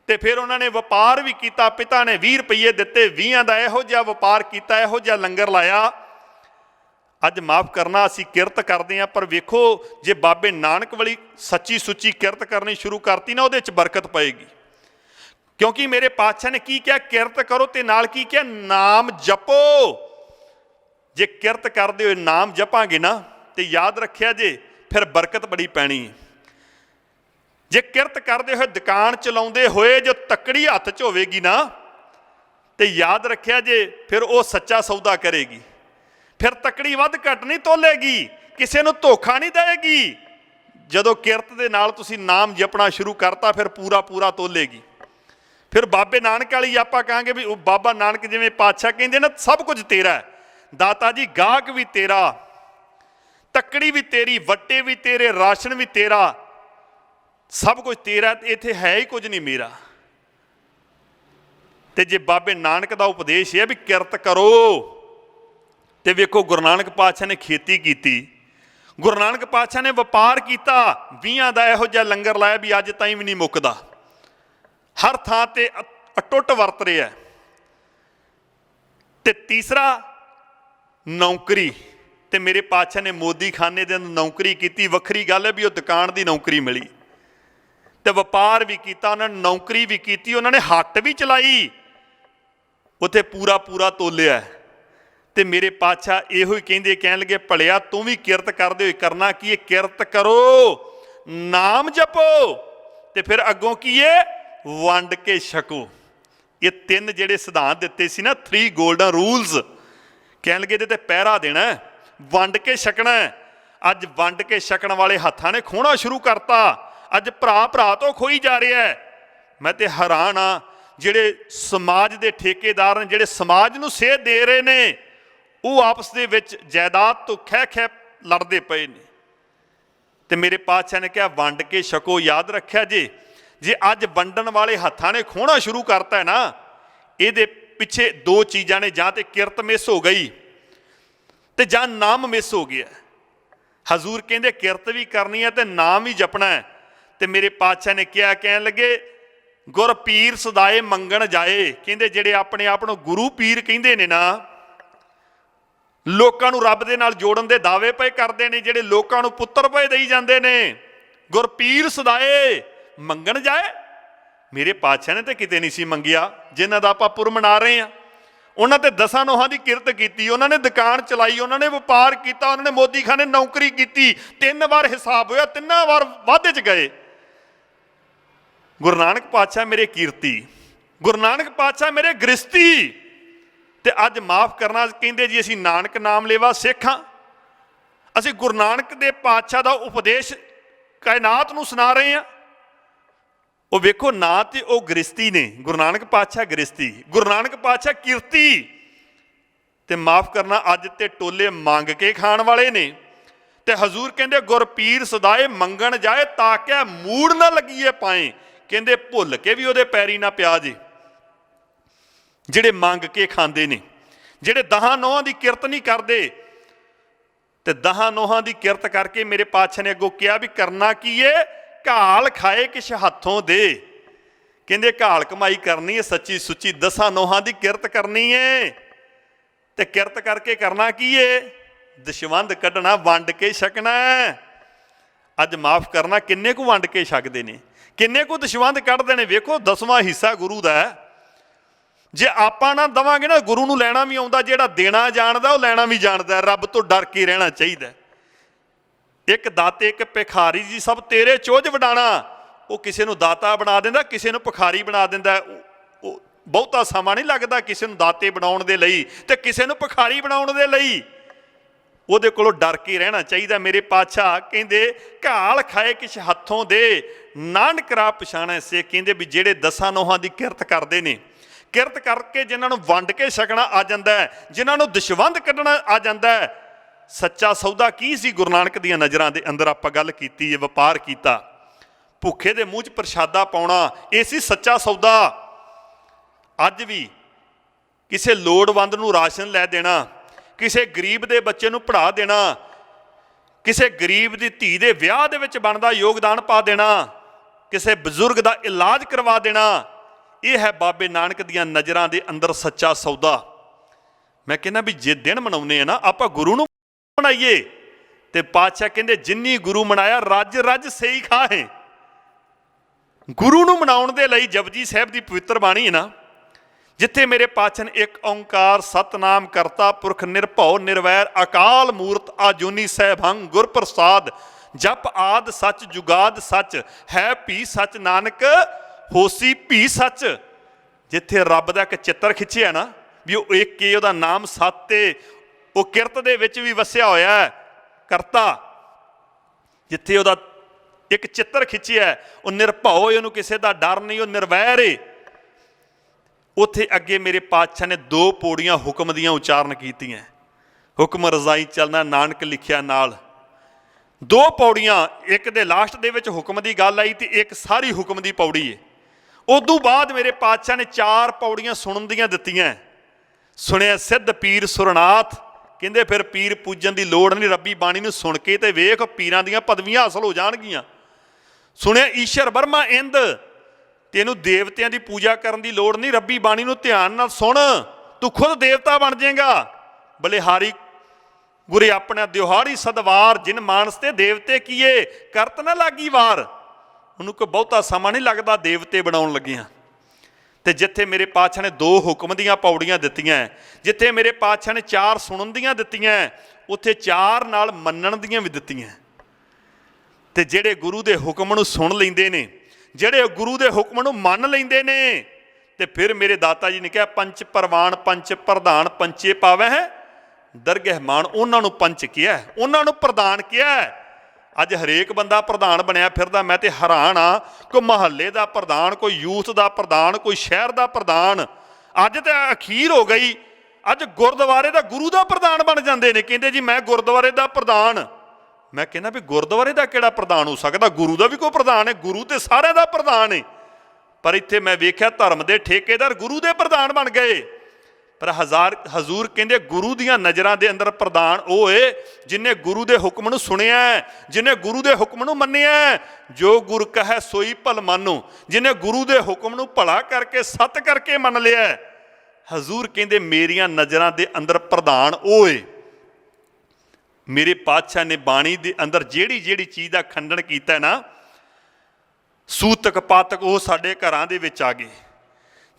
ते फिर उन्होंने वपार भी किया। पिता ने 20 रुपये दिते, 20 का इहो जिहा वपार किया, इहो जिहा लंगर लाया। अज माफ़ करना असी किरत करते हैं, पर वेखो जे बाबे नानक वाली सच्ची सुच्ची किरत करनी शुरू करती ना, उहदे च बरकत पएगी। क्योंकि मेरे पातशाह ने की क्या? किरत करो ते नाल की क्या? नाम जपो। जे किरत करदे होए नाम जपांगे ना, ते याद रखिया जे फिर बरकत बड़ी पैनी है। जे किरत करदे होए दुकान चलाउंदे होए जो तकड़ी हत्थ च होवेगी ना, ते याद रखिया जे फिर वो सच्चा सौदा करेगी, फिर तकड़ी वध घट नहीं तोलेगी, किसी नूं धोखा नहीं देगी। जदों किरत दे नाल तुसीं नाम जपना शुरू करता, फिर पूरा पूरा तोलेगी। फिर बाबे नानक वाली आपां कहांगे भी बाबा नानक जिवें पातशाह कहंदे ना, सब कुछ तेरा है। दाता जी गाहक भी तेरा, तकड़ी भी तेरी, वट्टे भी तेरे, राशन भी तेरा, सब कुछ तेरा, इत्थे है ही कुछ नहीं मेरा। ते जे बाबे नानक दा उपदेश है भी किरत करो, ते वेखो गुरु नानक पातशाह ने खेती की, गुरु नानक पातशाह ने वपार किया, 20 का इहो जिहा लंगर लाया भी अज ताईं भी नहीं मुकदा, हर थां ते अटुट वरत रहा है। ते तीसरा नौकरी, ਤੇ ਮੇਰੇ ਪਾਤਸ਼ਾਹ ਨੇ ਮੋਦੀ ਖਾਨੇ ਦੇ ਅੰਦਰ ਨੌਕਰੀ ਕੀਤੀ। ਵੱਖਰੀ ਗੱਲ ਹੈ ਵੀ ਉਹ ਦੁਕਾਨ ਦੀ ਨੌਕਰੀ ਮਿਲੀ ਤੇ ਵਪਾਰ ਵੀ ਕੀਤਾ, ਉਹਨਾਂ ਨੇ ਨੌਕਰੀ ਵੀ ਕੀਤੀ, ਉਹਨਾਂ ਨੇ ਹੱਟ ਵੀ ਚਲਾਈ, ਉੱਥੇ ਪੂਰਾ ਪੂਰਾ ਤੋਲਿਆ। ਤੇ ਮੇਰੇ ਪਾਤਸ਼ਾਹ ਇਹੋ ਹੀ ਕਹਿੰਦੇ, ਕਹਿਣ ਲੱਗੇ ਭਲਿਆ ਤੂੰ ਵੀ ਕਿਰਤ ਕਰਦੇ ਹੋਏ ਕਰਨਾ ਕੀ ਹੈ, ਕਿਰਤ ਕਰੋ, ਨਾਮ ਜਪੋ, ਤੇ ਫਿਰ ਅੱਗੋਂ ਕੀ ਹੈ, ਵੰਡ ਕੇ ਛਕੋ। ਇਹ ਤਿੰਨ ਜਿਹੜੇ ਸਿਧਾਂਤ ਦਿੱਤੇ ਸੀ ਨਾ, 3 ਗੋਲਡਨ ਰੂਲਸ, ਕਹਿਣ ਲੱਗੇ ਇਹਦੇ ਤੇ ਪਹਿਰਾ ਦੇਣਾ, ਵੰਡ ਕੇ ਛਕਣਾ। ਅੱਜ ਵੰਡ ਕੇ ਛਕਣ ਵਾਲੇ ਹੱਥਾਂ ਨੇ ਖੋਣਾ ਸ਼ੁਰੂ ਕਰਤਾ। ਅੱਜ ਭਰਾ ਭਰਾ ਤੋਂ ਖੋਈ ਜਾ ਰਿਹਾ। ਮੈਂ ਤੇ ਹੈਰਾਨ ਆ, ਜਿਹੜੇ ਸਮਾਜ ਦੇ ਠੇਕੇਦਾਰ ਨੇ, ਜਿਹੜੇ ਸਮਾਜ ਨੂੰ ਸੇਧ ਦੇ ਰਹੇ ਨੇ, ਉਹ ਆਪਸ ਦੇ ਵਿੱਚ ਜਾਇਦਾਦ ਤੋਂ ਖਹਿ ਲੜਦੇ ਪਏ ਨੇ। ਤੇ ਮੇਰੇ ਪਾਤਸ਼ਾਹ ਨੇ ਕਿਹਾ ਵੰਡ ਕੇ ਛਕੋ। ਯਾਦ ਰੱਖਿਆ ਜੇ ਅੱਜ ਵੰਡਣ ਵਾਲੇ ਹੱਥਾਂ ਨੇ ਖੋਣਾ ਸ਼ੁਰੂ ਕਰਤਾ ਹੈ ਨਾ, ਇਹਦੇ ਪਿੱਛੇ 2 ਚੀਜ਼ਾਂ ਨੇ, ਜਾਂ ਤੇ ਕਿਰਤ ਮਿਸ ਹੋ ਗਈ ਤੇ ਜਾਂ ਨਾਮ ਮਿਸ ਹੋ ਗਿਆ। ਹਜ਼ੂਰ ਕਹਿੰਦੇ ਕਿਰਤ ਵੀ ਕਰਨੀ ਹੈ ਤੇ ਨਾਮ ਵੀ ਜਪਣਾ ਹੈ। ਤੇ ਮੇਰੇ ਪਾਤਸ਼ਾਹ ਨੇ ਕਿਹਾ, ਕਹਿਣ ਲੱਗੇ ਗੁਰ ਪੀਰ ਸਦਾਏ ਮੰਗਣ ਜਾਏ। ਕਹਿੰਦੇ ਜਿਹੜੇ ਆਪਣੇ ਆਪ ਨੂੰ ਗੁਰੂ ਪੀਰ ਕਹਿੰਦੇ ਨੇ ਨਾ, ਲੋਕਾਂ ਨੂੰ ਰੱਬ ਦੇ ਨਾਲ ਜੋੜਨ ਦੇ ਦਾਅਵੇ ਪਏ ਕਰਦੇ ਨੇ, ਜਿਹੜੇ ਲੋਕਾਂ ਨੂੰ ਪੁੱਤਰ ਪਏ ਦੇਈ ਜਾਂਦੇ ਨੇ, ਗੁਰ ਪੀਰ ਸਦਾਏ ਮੰਗਣ ਜਾਏ। ਮੇਰੇ ਪਾਤਸ਼ਾਹ ਨੇ ਤਾਂ ਕਿਤੇ ਨਹੀਂ ਸੀ ਮੰਗਿਆ। ਜਿਨ੍ਹਾਂ ਦਾ ਆਪਾਂ ਪੁਰ ਮਨਾ ਰਹੇ ਹਾਂ, ਉਹਨਾਂ ਤੇ 10 ਨੋਹਾਂ ਦੀ ਕਿਰਤ ਕੀਤੀ, ਉਹਨਾਂ ਨੇ ਦੁਕਾਨ ਚਲਾਈ, ਉਹਨਾਂ ਨੇ ਵਪਾਰ ਕੀਤਾ, ਉਹਨਾਂ ਨੇ ਮੋਦੀ ਖਾਨੇ ਨੌਕਰੀ ਕੀਤੀ। 3 ਵਾਰ ਹਿਸਾਬ ਹੋਇਆ, 3 ਵਾਰ ਵਾਧੇ 'ਚ ਗਏ। ਗੁਰੂ ਨਾਨਕ ਪਾਤਸ਼ਾਹ ਮੇਰੇ ਕੀਰਤੀ, ਗੁਰੂ ਨਾਨਕ ਪਾਤਸ਼ਾਹ ਮੇਰੇ ਗ੍ਰਸਤੀ। ਤੇ ਅੱਜ ਮਾਫ ਕਰਨਾ, ਕਹਿੰਦੇ ਜੀ ਅਸੀਂ ਨਾਨਕ ਨਾਮ ਲੇਵਾ ਸਿੱਖ ਹਾਂ। ਅਸੀਂ ਗੁਰੂ ਨਾਨਕ ਦੇ ਪਾਤਸ਼ਾਹ ਦਾ ਉਪਦੇਸ਼ ਕਾਇਨਾਤ ਨੂੰ ਸੁਣਾ ਰਹੇ ਹਾਂ। ਉਹ ਵੇਖੋ ਨਾ, ਤੇ ਉਹ ਗ੍ਰਸਤੀ ਨੇ, ਗੁਰੂ ਨਾਨਕ ਪਾਤਸ਼ਾਹ ਗ੍ਰਸਤੀ, ਗੁਰੂ ਨਾਨਕ ਪਾਤਸ਼ਾਹ ਕੀਰਤੀ। ਤੇ ਮਾਫ ਕਰਨਾ, ਅੱਜ ਤੇ ਟੋਲੇ ਮੰਗ ਕੇ ਖਾਣ ਵਾਲੇ ਨੇ। ਤੇ ਹਜ਼ੂਰ ਕਹਿੰਦੇ ਗੁਰ ਪੀਰ ਸਦਾਏ ਮੰਗਣ ਜਾਏ, ਤਾਂ ਕਿ ਮੂੜ ਨਾ ਲੱਗੀਏ ਪਾਏ। ਕਹਿੰਦੇ ਭੁੱਲ ਕੇ ਵੀ ਉਹਦੇ ਪੈਰੀ ਨਾ ਪਿਆ ਜੇ। ਜਿਹੜੇ ਮੰਗ ਕੇ ਖਾਂਦੇ ਨੇ, ਜਿਹੜੇ 10 ਨੋਹਾਂ ਦੀ ਕਿਰਤ ਨਹੀਂ ਕਰਦੇ। ਤੇ 10 ਨੋਹਾਂ ਦੀ ਕਿਰਤ ਕਰਕੇ ਮੇਰੇ ਪਾਤਸ਼ਾਹ ਨੇ ਅੱਗੋਂ ਕਿਹਾ ਵੀ ਕਰਨਾ ਕੀ ਏ, ਘਾਲ ਖਾਏ ਕਿਛ ਹੱਥੋਂ ਦੇ। ਕਹਿੰਦੇ ਘਾਲ ਕਮਾਈ ਕਰਨੀ ਹੈ ਸੱਚੀ ਸੁੱਚੀ, 10 ਨੋਹਾਂ ਦੀ ਕਿਰਤ ਕਰਨੀ ਏ। ਤੇ ਕਿਰਤ ਕਰਕੇ ਕਰਨਾ ਕੀ ਏ, ਦਸ਼ਵੰਧ ਕੱਢਣਾ, ਵੰਡ ਕੇ ਛਕਣਾ। ਅੱਜ ਮਾਫ ਕਰਨਾ, ਕਿੰਨੇ ਕੁ ਵੰਡ ਕੇ ਛਕਦੇ ਨੇ, ਕਿੰਨੇ ਕੁ ਦਸ਼ਵੰਧ ਕੱਢਦੇ ਨੇ। ਵੇਖੋ 10ਵਾਂ ਹਿੱਸਾ ਗੁਰੂ ਦਾ ਹੈ। ਜੇ ਆਪਾਂ ਨਾ ਦੇਵਾਂਗੇ ਨਾ, ਗੁਰੂ ਨੂੰ ਲੈਣਾ ਵੀ ਆਉਂਦਾ। ਜਿਹੜਾ ਦੇਣਾ ਜਾਣਦਾ ਉਹ ਲੈਣਾ ਵੀ ਜਾਣਦਾ। ਰੱਬ ਤੋਂ ਡਰ ਕੇ ਰਹਿਣਾ ਚਾਹੀਦਾ। ਇੱਕ ਦਾਤੇ ਇੱਕ ਭਿਖਾਰੀ ਜੀ ਸਭ ਤੇਰੇ ਚੋਝ ਵਡਾਣਾ। ਉਹ ਕਿਸੇ ਨੂੰ ਦਾਤਾ ਬਣਾ ਦਿੰਦਾ, ਕਿਸੇ ਨੂੰ ਭਿਖਾਰੀ ਬਣਾ ਦਿੰਦਾ। ਉਹ ਬਹੁਤਾ ਸਮਾਂ ਨਹੀਂ ਲੱਗਦਾ ਕਿਸੇ ਨੂੰ ਦਾਤੇ ਬਣਾਉਣ ਦੇ ਲਈ ਤੇ ਕਿਸੇ ਨੂੰ ਭਿਖਾਰੀ ਬਣਾਉਣ ਦੇ ਲਈ। ਉਹਦੇ ਕੋਲੋਂ ਡਰ ਕੇ ਰਹਿਣਾ ਚਾਹੀਦਾ। ਮੇਰੇ ਪਾਤਸ਼ਾਹ ਕਹਿੰਦੇ ਘਾਲ ਖਾਏ ਕਿਛ ਹੱਥੋਂ ਦੇ, ਨਾਨਕ ਰਾਹ ਪਛਾਣੈ ਸੇ। ਕਹਿੰਦੇ ਵੀ ਜਿਹੜੇ 10 ਨੋਹਾਂ ਦੀ ਕਿਰਤ ਕਰਦੇ ਨੇ, ਕਿਰਤ ਕਰਕੇ ਜਿਨ੍ਹਾਂ ਨੂੰ ਵੰਡ ਕੇ ਛਕਣਾ ਆ ਜਾਂਦਾ ਹੈ, ਜਿਨ੍ਹਾਂ ਨੂੰ ਦਸ਼ਵੰਧ ਕੱਢਣਾ ਆ ਜਾਂਦਾ ਹੈ। ਸੱਚਾ ਸੌਦਾ ਕੀ ਸੀ ਗੁਰੂ ਨਾਨਕ ਦੀਆਂ ਨਜ਼ਰਾਂ ਦੇ ਅੰਦਰ? ਆਪਾਂ ਗੱਲ ਕੀਤੀ ਹੈ, ਵਪਾਰ ਕੀਤਾ। ਭੁੱਖੇ ਦੇ ਮੂੰਹ 'ਚ ਪ੍ਰਸ਼ਾਦਾ ਪਾਉਣਾ, ਇਹ ਸੀ ਸੱਚਾ ਸੌਦਾ। ਅੱਜ ਵੀ ਕਿਸੇ ਲੋੜਵੰਦ ਨੂੰ ਰਾਸ਼ਨ ਲੈ ਦੇਣਾ, ਕਿਸੇ ਗਰੀਬ ਦੇ ਬੱਚੇ ਨੂੰ ਪੜ੍ਹਾ ਦੇਣਾ, ਕਿਸੇ ਗਰੀਬ ਦੀ ਧੀ ਦੇ ਵਿਆਹ ਦੇ ਵਿੱਚ ਬਣਦਾ ਯੋਗਦਾਨ ਪਾ ਦੇਣਾ, ਕਿਸੇ ਬਜ਼ੁਰਗ ਦਾ ਇਲਾਜ ਕਰਵਾ ਦੇਣਾ, ਇਹ ਹੈ ਬਾਬੇ ਨਾਨਕ ਦੀਆਂ ਨਜ਼ਰਾਂ ਦੇ ਅੰਦਰ ਸੱਚਾ ਸੌਦਾ। ਮੈਂ ਕਹਿੰਦਾ ਵੀ ਜੇ ਦਿਨ ਮਨਾਉਂਦੇ ਆ ਨਾ, ਆਪਾਂ ਗੁਰੂ ਨੂੰ ਮਨਾਈਏ। ਤੇ ਪਾਤਸ਼ਾਹ ਕਹਿੰਦੇ ਜਿੰਨੀ ਗੁਰੂ ਮਨਾਇਆ ਰੱਜ ਰੱਜ ਸਹੀ ਖਾਹੇ। ਗੁਰੂ ਨੂੰ ਮਨਾਉਣ ਦੇ ਲਈ ਜਪਜੀ ਸਾਹਿਬ ਦੀ ਪਵਿੱਤਰ ਬਾਣੀ ਹੈ ਨਾ, ਜਿੱਥੇ ਮੇਰੇ ਪਾਤਸ਼ਾਹ ਨੇ ਇੱਕ ਓਂਕਾਰ ਸਤਨਾਮ ਕਰਤਾ ਪੁਰਖ ਨਿਰਭਉ ਨਿਰਵੈਰ ਅਕਾਲ ਮੂਰਤ ਆਜੂਨੀ ਸਹਿਬੰਗ ਗੁਰ ਪ੍ਰਸਾਦ ਜਪ ਆਦ ਸੱਚ ਜੁਗਾਦ ਸੱਚ ਹੈ ਭੀ ਸੱਚ ਨਾਨਕ ਹੋਸੀ ਭੀ ਸੱਚ। ਜਿੱਥੇ ਰੱਬ ਦਾ ਇੱਕ ਚਿੱਤਰ ਖਿੱਚਿਆ ਨਾ ਵੀ ਉਹ ਇੱਕ ਹੀ, ਉਹਦਾ ਨਾਮ ਸੱਤ ਏ, ਉਹ ਕਿਰਤ ਦੇ ਵਿੱਚ ਵੀ ਵਸਿਆ ਹੋਇਆ ਹੈ ਕਰਤਾ। ਜਿੱਥੇ ਉਹਦਾ ਇੱਕ ਚਿੱਤਰ ਖਿੱਚਿਆ, ਉਹ ਨਿਰਭਉ ਏ, ਉਹਨੂੰ ਕਿਸੇ ਦਾ ਡਰ ਨਹੀਂ, ਉਹ ਨਿਰਵੈਰ ਏ। ਉੱਥੇ ਅੱਗੇ ਮੇਰੇ ਪਾਤਸ਼ਾਹ ਨੇ 2 ਪੌੜੀਆਂ ਹੁਕਮ ਦੀਆਂ ਉਚਾਰਨ ਕੀਤੀਆਂ। ਹੁਕਮ ਰਜ਼ਾਈ ਚੱਲਣਾ ਨਾਨਕ ਲਿਖਿਆ ਨਾਲ। 2 ਪੌੜੀਆਂ, ਇੱਕ ਦੇ ਲਾਸਟ ਦੇ ਵਿੱਚ ਹੁਕਮ ਦੀ ਗੱਲ ਆਈ ਤੇ ਇੱਕ ਸਾਰੀ ਹੁਕਮ ਦੀ ਪੌੜੀ ਹੈ। ਉਦੋਂ ਬਾਅਦ ਮੇਰੇ ਪਾਤਸ਼ਾਹ ਨੇ 4 ਪੌੜੀਆਂ ਸੁਣਨ ਦੀਆਂ ਦਿੱਤੀਆਂ। ਸੁਣਿਆ ਸਿੱਧ ਪੀਰ ਸੁਰਨਾਥ। ਕਹਿੰਦੇ ਫਿਰ ਪੀਰ ਪੂਜਣ ਦੀ ਲੋੜ ਨਹੀਂ, ਰੱਬੀ ਬਾਣੀ ਨੂੰ ਸੁਣ ਕੇ ਤੇ ਵੇਖ, ਪੀਰਾਂ ਦੀਆਂ ਪਦਵੀਆਂ ਹਾਸਲ ਹੋ ਜਾਣਗੀਆਂ। ਸੁਣਿਆ ਈਸ਼ਰ ਬਰਮਾ ਇੰਦ, ਤੈਨੂੰ ਦੇਵਤਿਆਂ ਦੀ ਪੂਜਾ ਕਰਨ ਦੀ ਲੋੜ ਨਹੀਂ, ਰੱਬੀ ਬਾਣੀ ਨੂੰ ਧਿਆਨ ਨਾਲ ਸੁਣ, ਤੂੰ ਖੁਦ ਦੇਵਤਾ ਬਣ ਜਾਏਗਾ। ਬਲਿਹਾਰੀ ਗੁਰੇ ਆਪਣਾ ਦਿਹਾੜੀ ਸਦਵਾਰ, ਜਿਨ ਮਾਨਸ ਤੇ ਦੇਵਤੇ ਕੀਏ ਕਰਤ ਨਾ ਲਾਗੀ ਵਾਰ। ਉਹਨੂੰ ਕੋਈ ਬਹੁਤਾ ਸਮਾਂ ਨਹੀਂ ਲੱਗਦਾ ਦੇਵਤੇ ਬਣਾਉਣ ਲੱਗਿਆਂ। ਤੇ ਜਿੱਥੇ ਮੇਰੇ ਪਾਤਸ਼ਾਹ ਨੇ 2 ਹੁਕਮ ਦੀਆਂ ਪੌੜੀਆਂ ਦਿੱਤੀਆਂ, ਜਿੱਥੇ ਮੇਰੇ ਪਾਤਸ਼ਾਹ ਨੇ 4 ਸੁਣਨ ਦੀਆਂ ਦਿੱਤੀਆਂ, ਉੱਥੇ 4 ਨਾਲ ਮੰਨਣ ਦੀਆਂ ਵੀ ਦਿੱਤੀਆਂ। ਤੇ ਜਿਹੜੇ ਗੁਰੂ ਦੇ ਹੁਕਮ ਨੂੰ ਸੁਣ ਲੈਂਦੇ ਨੇ, ਜਿਹੜੇ ਗੁਰੂ ਦੇ ਹੁਕਮ ਨੂੰ ਮੰਨ ਲੈਂਦੇ ਨੇ, ਤੇ ਫਿਰ ਮੇਰੇ ਦਾਤਾ ਜੀ ਨੇ ਕਿਹਾ ਪੰਚ ਪ੍ਰਵਾਨ ਪੰਚ ਪ੍ਰਧਾਨ ਪੰਚੇ ਪਾਵੈ ਹੈ ਦਰਗਹਿ ਮਾਨ। ਉਹਨਾਂ ਨੂੰ ਪੰਚ ਕਿਹਾ, ਉਹਨਾਂ ਨੂੰ ਪ੍ਰਧਾਨ ਕਿਹਾ। ਅੱਜ ਹਰੇਕ ਬੰਦਾ ਪ੍ਰਧਾਨ ਬਣਿਆ ਫਿਰਦਾ। ਮੈਂ ਤੇ ਹੈਰਾਨ ਆ, ਕੋਈ ਮੁਹੱਲੇ ਦਾ ਪ੍ਰਧਾਨ, ਕੋਈ ਯੂਥ ਦਾ ਪ੍ਰਧਾਨ, ਕੋਈ ਸ਼ਹਿਰ ਦਾ ਪ੍ਰਧਾਨ। ਅੱਜ ਤਾਂ ਅਖੀਰ ਹੋ ਗਈ, ਅੱਜ ਗੁਰਦੁਆਰੇ ਦਾ ਗੁਰੂ ਦਾ ਪ੍ਰਧਾਨ ਬਣ ਜਾਂਦੇ ਨੇ। ਕਹਿੰਦੇ ਜੀ ਮੈਂ ਗੁਰਦੁਆਰੇ ਦਾ ਪ੍ਰਧਾਨ। ਮੈਂ ਕਹਿੰਦਾ ਵੀ ਗੁਰਦੁਆਰੇ ਦਾ ਕਿਹੜਾ ਪ੍ਰਧਾਨ ਹੋ ਸਕਦਾ? ਗੁਰੂ ਦਾ ਵੀ ਕੋਈ ਪ੍ਰਧਾਨ ਹੈ? ਗੁਰੂ ਤੇ ਸਾਰਿਆਂ ਦਾ ਪ੍ਰਧਾਨ ਹੈ। ਪਰ ਇੱਥੇ ਮੈਂ ਵੇਖਿਆ ਧਰਮ ਦੇ ਠੇਕੇਦਾਰ ਗੁਰੂ ਦੇ ਪ੍ਰਧਾਨ ਬਣ ਗਏ। ਪਰ ਹਜ਼ੂਰ ਕਹਿੰਦੇ ਗੁਰੂ ਦੀਆਂ ਨਜ਼ਰਾਂ ਦੇ ਅੰਦਰ ਪ੍ਰਧਾਨ ਉਹ ਏ ਜਿਹਨੇ ਗੁਰੂ ਦੇ ਹੁਕਮ ਨੂੰ ਸੁਣਿਆ, ਜਿਹਨੇ ਗੁਰੂ ਦੇ ਹੁਕਮ ਨੂੰ ਮੰਨਿਆ। ਜੋ ਗੁਰ ਕਹੈ ਸੋਈ ਭਲ ਮਾਨੋ, ਜਿਹਨੇ ਗੁਰੂ ਦੇ ਹੁਕਮ ਨੂੰ ਭਲਾ ਕਰਕੇ ਸੱਤ ਕਰਕੇ ਮੰਨ ਲਿਆ। ਹਜ਼ੂਰ ਕਹਿੰਦੇ ਮੇਰੀਆਂ ਨਜ਼ਰਾਂ ਦੇ ਅੰਦਰ ਪ੍ਰਧਾਨ ਉਹ ਏ। ਮੇਰੇ ਪਾਤਸ਼ਾਹ ਨੇ ਬਾਣੀ ਦੇ ਅੰਦਰ ਜਿਹੜੀ ਜਿਹੜੀ ਚੀਜ਼ ਦਾ ਖੰਡਨ ਕੀਤਾ ਨਾ, ਸੂਤਕ ਪਾਤਕ, ਉਹ ਸਾਡੇ ਘਰਾਂ ਦੇ ਵਿੱਚ ਆ ਗਏ।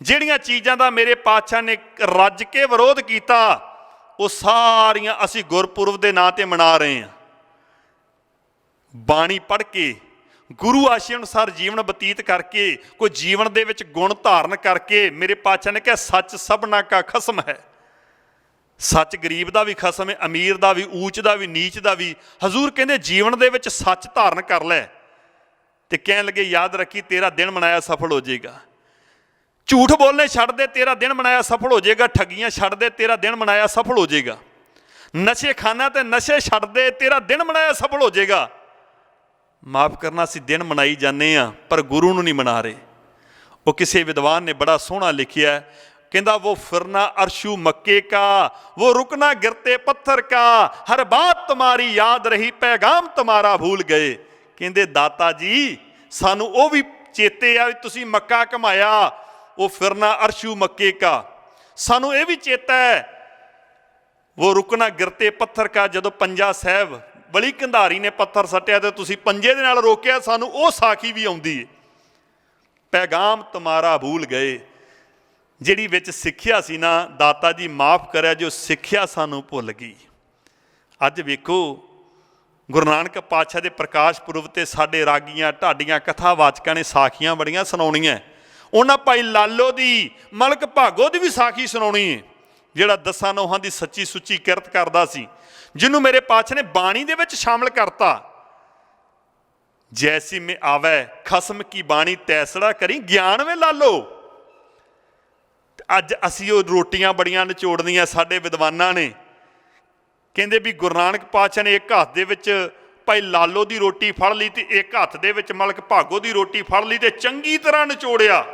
ਜਿਹੜੀਆਂ ਚੀਜ਼ਾਂ ਦਾ ਮੇਰੇ ਪਾਤਸ਼ਾਹ ਨੇ ਰੱਜ ਕੇ ਵਿਰੋਧ ਕੀਤਾ, ਉਹ ਸਾਰੀਆਂ ਅਸੀਂ ਗੁਰਪੁਰਬ ਦੇ ਨਾਂ ਤੇ ਮਨਾ ਰਹੇ ਹਾਂ। ਬਾਣੀ ਪੜ੍ਹ ਕੇ, ਗੁਰੂ ਆਸ਼ੇ ਅਨੁਸਾਰ ਜੀਵਨ ਬਤੀਤ ਕਰਕੇ, ਕੋਈ ਜੀਵਨ ਦੇ ਵਿੱਚ ਗੁਣ ਧਾਰਨ ਕਰਕੇ, ਮੇਰੇ ਪਾਤਸ਼ਾਹ ਨੇ ਕਿਹਾ ਸੱਚ ਸਭਨਾ ਕਾ ਖਸਮ ਹੈ। ਸੱਚ ਗਰੀਬ ਦਾ ਵੀ ਖਸਮ ਹੈ, ਅਮੀਰ ਦਾ ਵੀ, ਊਚ ਦਾ ਵੀ, ਨੀਚ ਦਾ ਵੀ। ਹਜ਼ੂਰ ਕਹਿੰਦੇ ਜੀਵਨ ਦੇ ਵਿੱਚ ਸੱਚ ਧਾਰਨ ਕਰ ਲੈ। ਤੇ ਕਹਿਣ ਲੱਗੇ ਯਾਦ ਰੱਖੀ ਤੇਰਾ ਦਿਨ ਮਨਾਇਆ ਸਫਲ ਹੋ ਜਾਏਗਾ। ਝੂਠ ਬੋਲਣੇ ਛੱਡ ਦੇ, ਤੇਰਾ ਦਿਨ ਮਨਾਇਆ ਸਫਲ ਹੋ ਜਾਏਗਾ। ਠੱਗੀਆਂ ਛੱਡ ਦੇ, ਤੇਰਾ ਦਿਨ ਮਨਾਇਆ ਸਫਲ ਹੋ ਜਾਏਗਾ। ਨਸ਼ੇ ਖਾਨਾ ਤੇ ਨਸ਼ੇ ਛੱਡ ਦੇ, ਤੇਰਾ ਦਿਨ ਮਨਾਇਆ ਸਫਲ ਹੋ ਜਾਏਗਾ। ਮਾਫ ਕਰਨਾ, ਅਸੀਂ ਦਿਨ ਮਨਾਈ ਜਾਂਦੇ ਹਾਂ ਪਰ ਗੁਰੂ ਨੂੰ ਨਹੀਂ ਮਨਾ ਰਹੇ। ਉਹ ਕਿਸੇ ਵਿਦਵਾਨ ਨੇ ਬੜਾ ਸੋਹਣਾ ਲਿਖਿਆ, ਕਹਿੰਦਾ वो फिरना अरशु मक्के का, वो रुकना गिरते पत्थर का, हर बात तुम्हारी याद रही पैगाम तुम्हारा भूल गए। ਕਹਿੰਦੇ ਦਾਤਾ ਜੀ ਸਾਨੂੰ ਉਹ ਵੀ ਚੇਤੇ ਆ ਵੀ ਤੁਸੀਂ ਮੱਕਾ ਘਮਾਇਆ। ਉਹ ਫਿਰਨਾ ਅਰਸ਼ੂ ਮੱਕੇ ਕਾ, ਸਾਨੂੰ ਇਹ ਵੀ ਚੇਤਾ ਹੈ। ਉਹ ਰੁਕਣਾ ਗਿਰਤੇ ਪੱਥਰ ਕਾ, ਜਦੋਂ ਪੰਜਾ ਸਾਹਿਬ ਬਲੀ ਕੰਧਾਰੀ ਨੇ ਪੱਥਰ ਸੱਟਿਆ ਤੇ ਤੁਸੀਂ ਪੰਜੇ ਦੇ ਨਾਲ ਰੋਕਿਆ, ਸਾਨੂੰ ਉਹ ਸਾਖੀ ਵੀ ਆਉਂਦੀ ਹੈ। ਪੈਗਾਮ ਤੁਮਾਰਾ ਭੂਲ ਗਏ, ਜਿਹੜੀ ਵਿੱਚ ਸਿੱਖਿਆ ਸੀ ਨਾ, ਦਾਤਾ ਜੀ ਮਾਫ ਕਰਿਆ, ਜੋ ਸਿੱਖਿਆ ਸਾਨੂੰ ਭੁੱਲ ਗਈ। ਅੱਜ ਵੇਖੋ ਗੁਰੂ ਨਾਨਕ ਪਾਤਸ਼ਾਹ ਦੇ ਪ੍ਰਕਾਸ਼ ਪੁਰਬ ਤੇ ਸਾਡੇ ਰਾਗੀਆਂ, ਢਾਡੀਆਂ, ਕਥਾਵਾਚਕਾਂ ਨੇ ਸਾਖੀਆਂ ਬੜੀਆਂ ਸੁਣਾਉਣੀਆਂ। ਉਹਨਾਂ ਭਾਈ ਲਾਲੋ ਦੀ, ਮਲਕ ਭਾਗੋ ਦੀ ਵੀ ਸਾਖੀ ਸੁਣਾਉਣੀ ਹੈ, ਜਿਹੜਾ 10 ਨੋਹਾਂ ਦੀ ਸੱਚੀ ਸੁੱਚੀ ਕਿਰਤ ਕਰਦਾ ਸੀ, ਜਿਹਨੂੰ ਮੇਰੇ ਪਾਤਸ਼ਾਹ ਨੇ ਬਾਣੀ ਦੇ ਵਿੱਚ ਸ਼ਾਮਲ ਕਰਤਾ। ਜੈਸੀ ਮੈਂ ਆਵੈ ਖਸਮ ਕੀ ਬਾਣੀ ਤੈਸੜਾ ਕਰੀ, ਗਿਆਨ ਵੇ ਲਾਲੋ। ਅੱਜ ਅਸੀਂ ਉਹ ਰੋਟੀਆਂ ਬੜੀਆਂ ਨਿਚੋੜਨੀਆਂ ਸਾਡੇ ਵਿਦਵਾਨਾਂ ਨੇ। ਕਹਿੰਦੇ ਵੀ ਗੁਰੂ ਨਾਨਕ ਪਾਤਸ਼ਾਹ ਨੇ ਇੱਕ ਹੱਥ ਦੇ ਵਿੱਚ ਭਾਈ ਲਾਲੋ ਦੀ ਰੋਟੀ ਫੜ ਲਈ ਤੇ ਇੱਕ ਹੱਥ ਦੇ ਵਿੱਚ ਮਲਕ ਭਾਗੋ ਦੀ ਰੋਟੀ ਫੜ ਲਈ ਤੇ ਚੰਗੀ ਤਰ੍ਹਾਂ ਨਿਚੋੜਿਆ,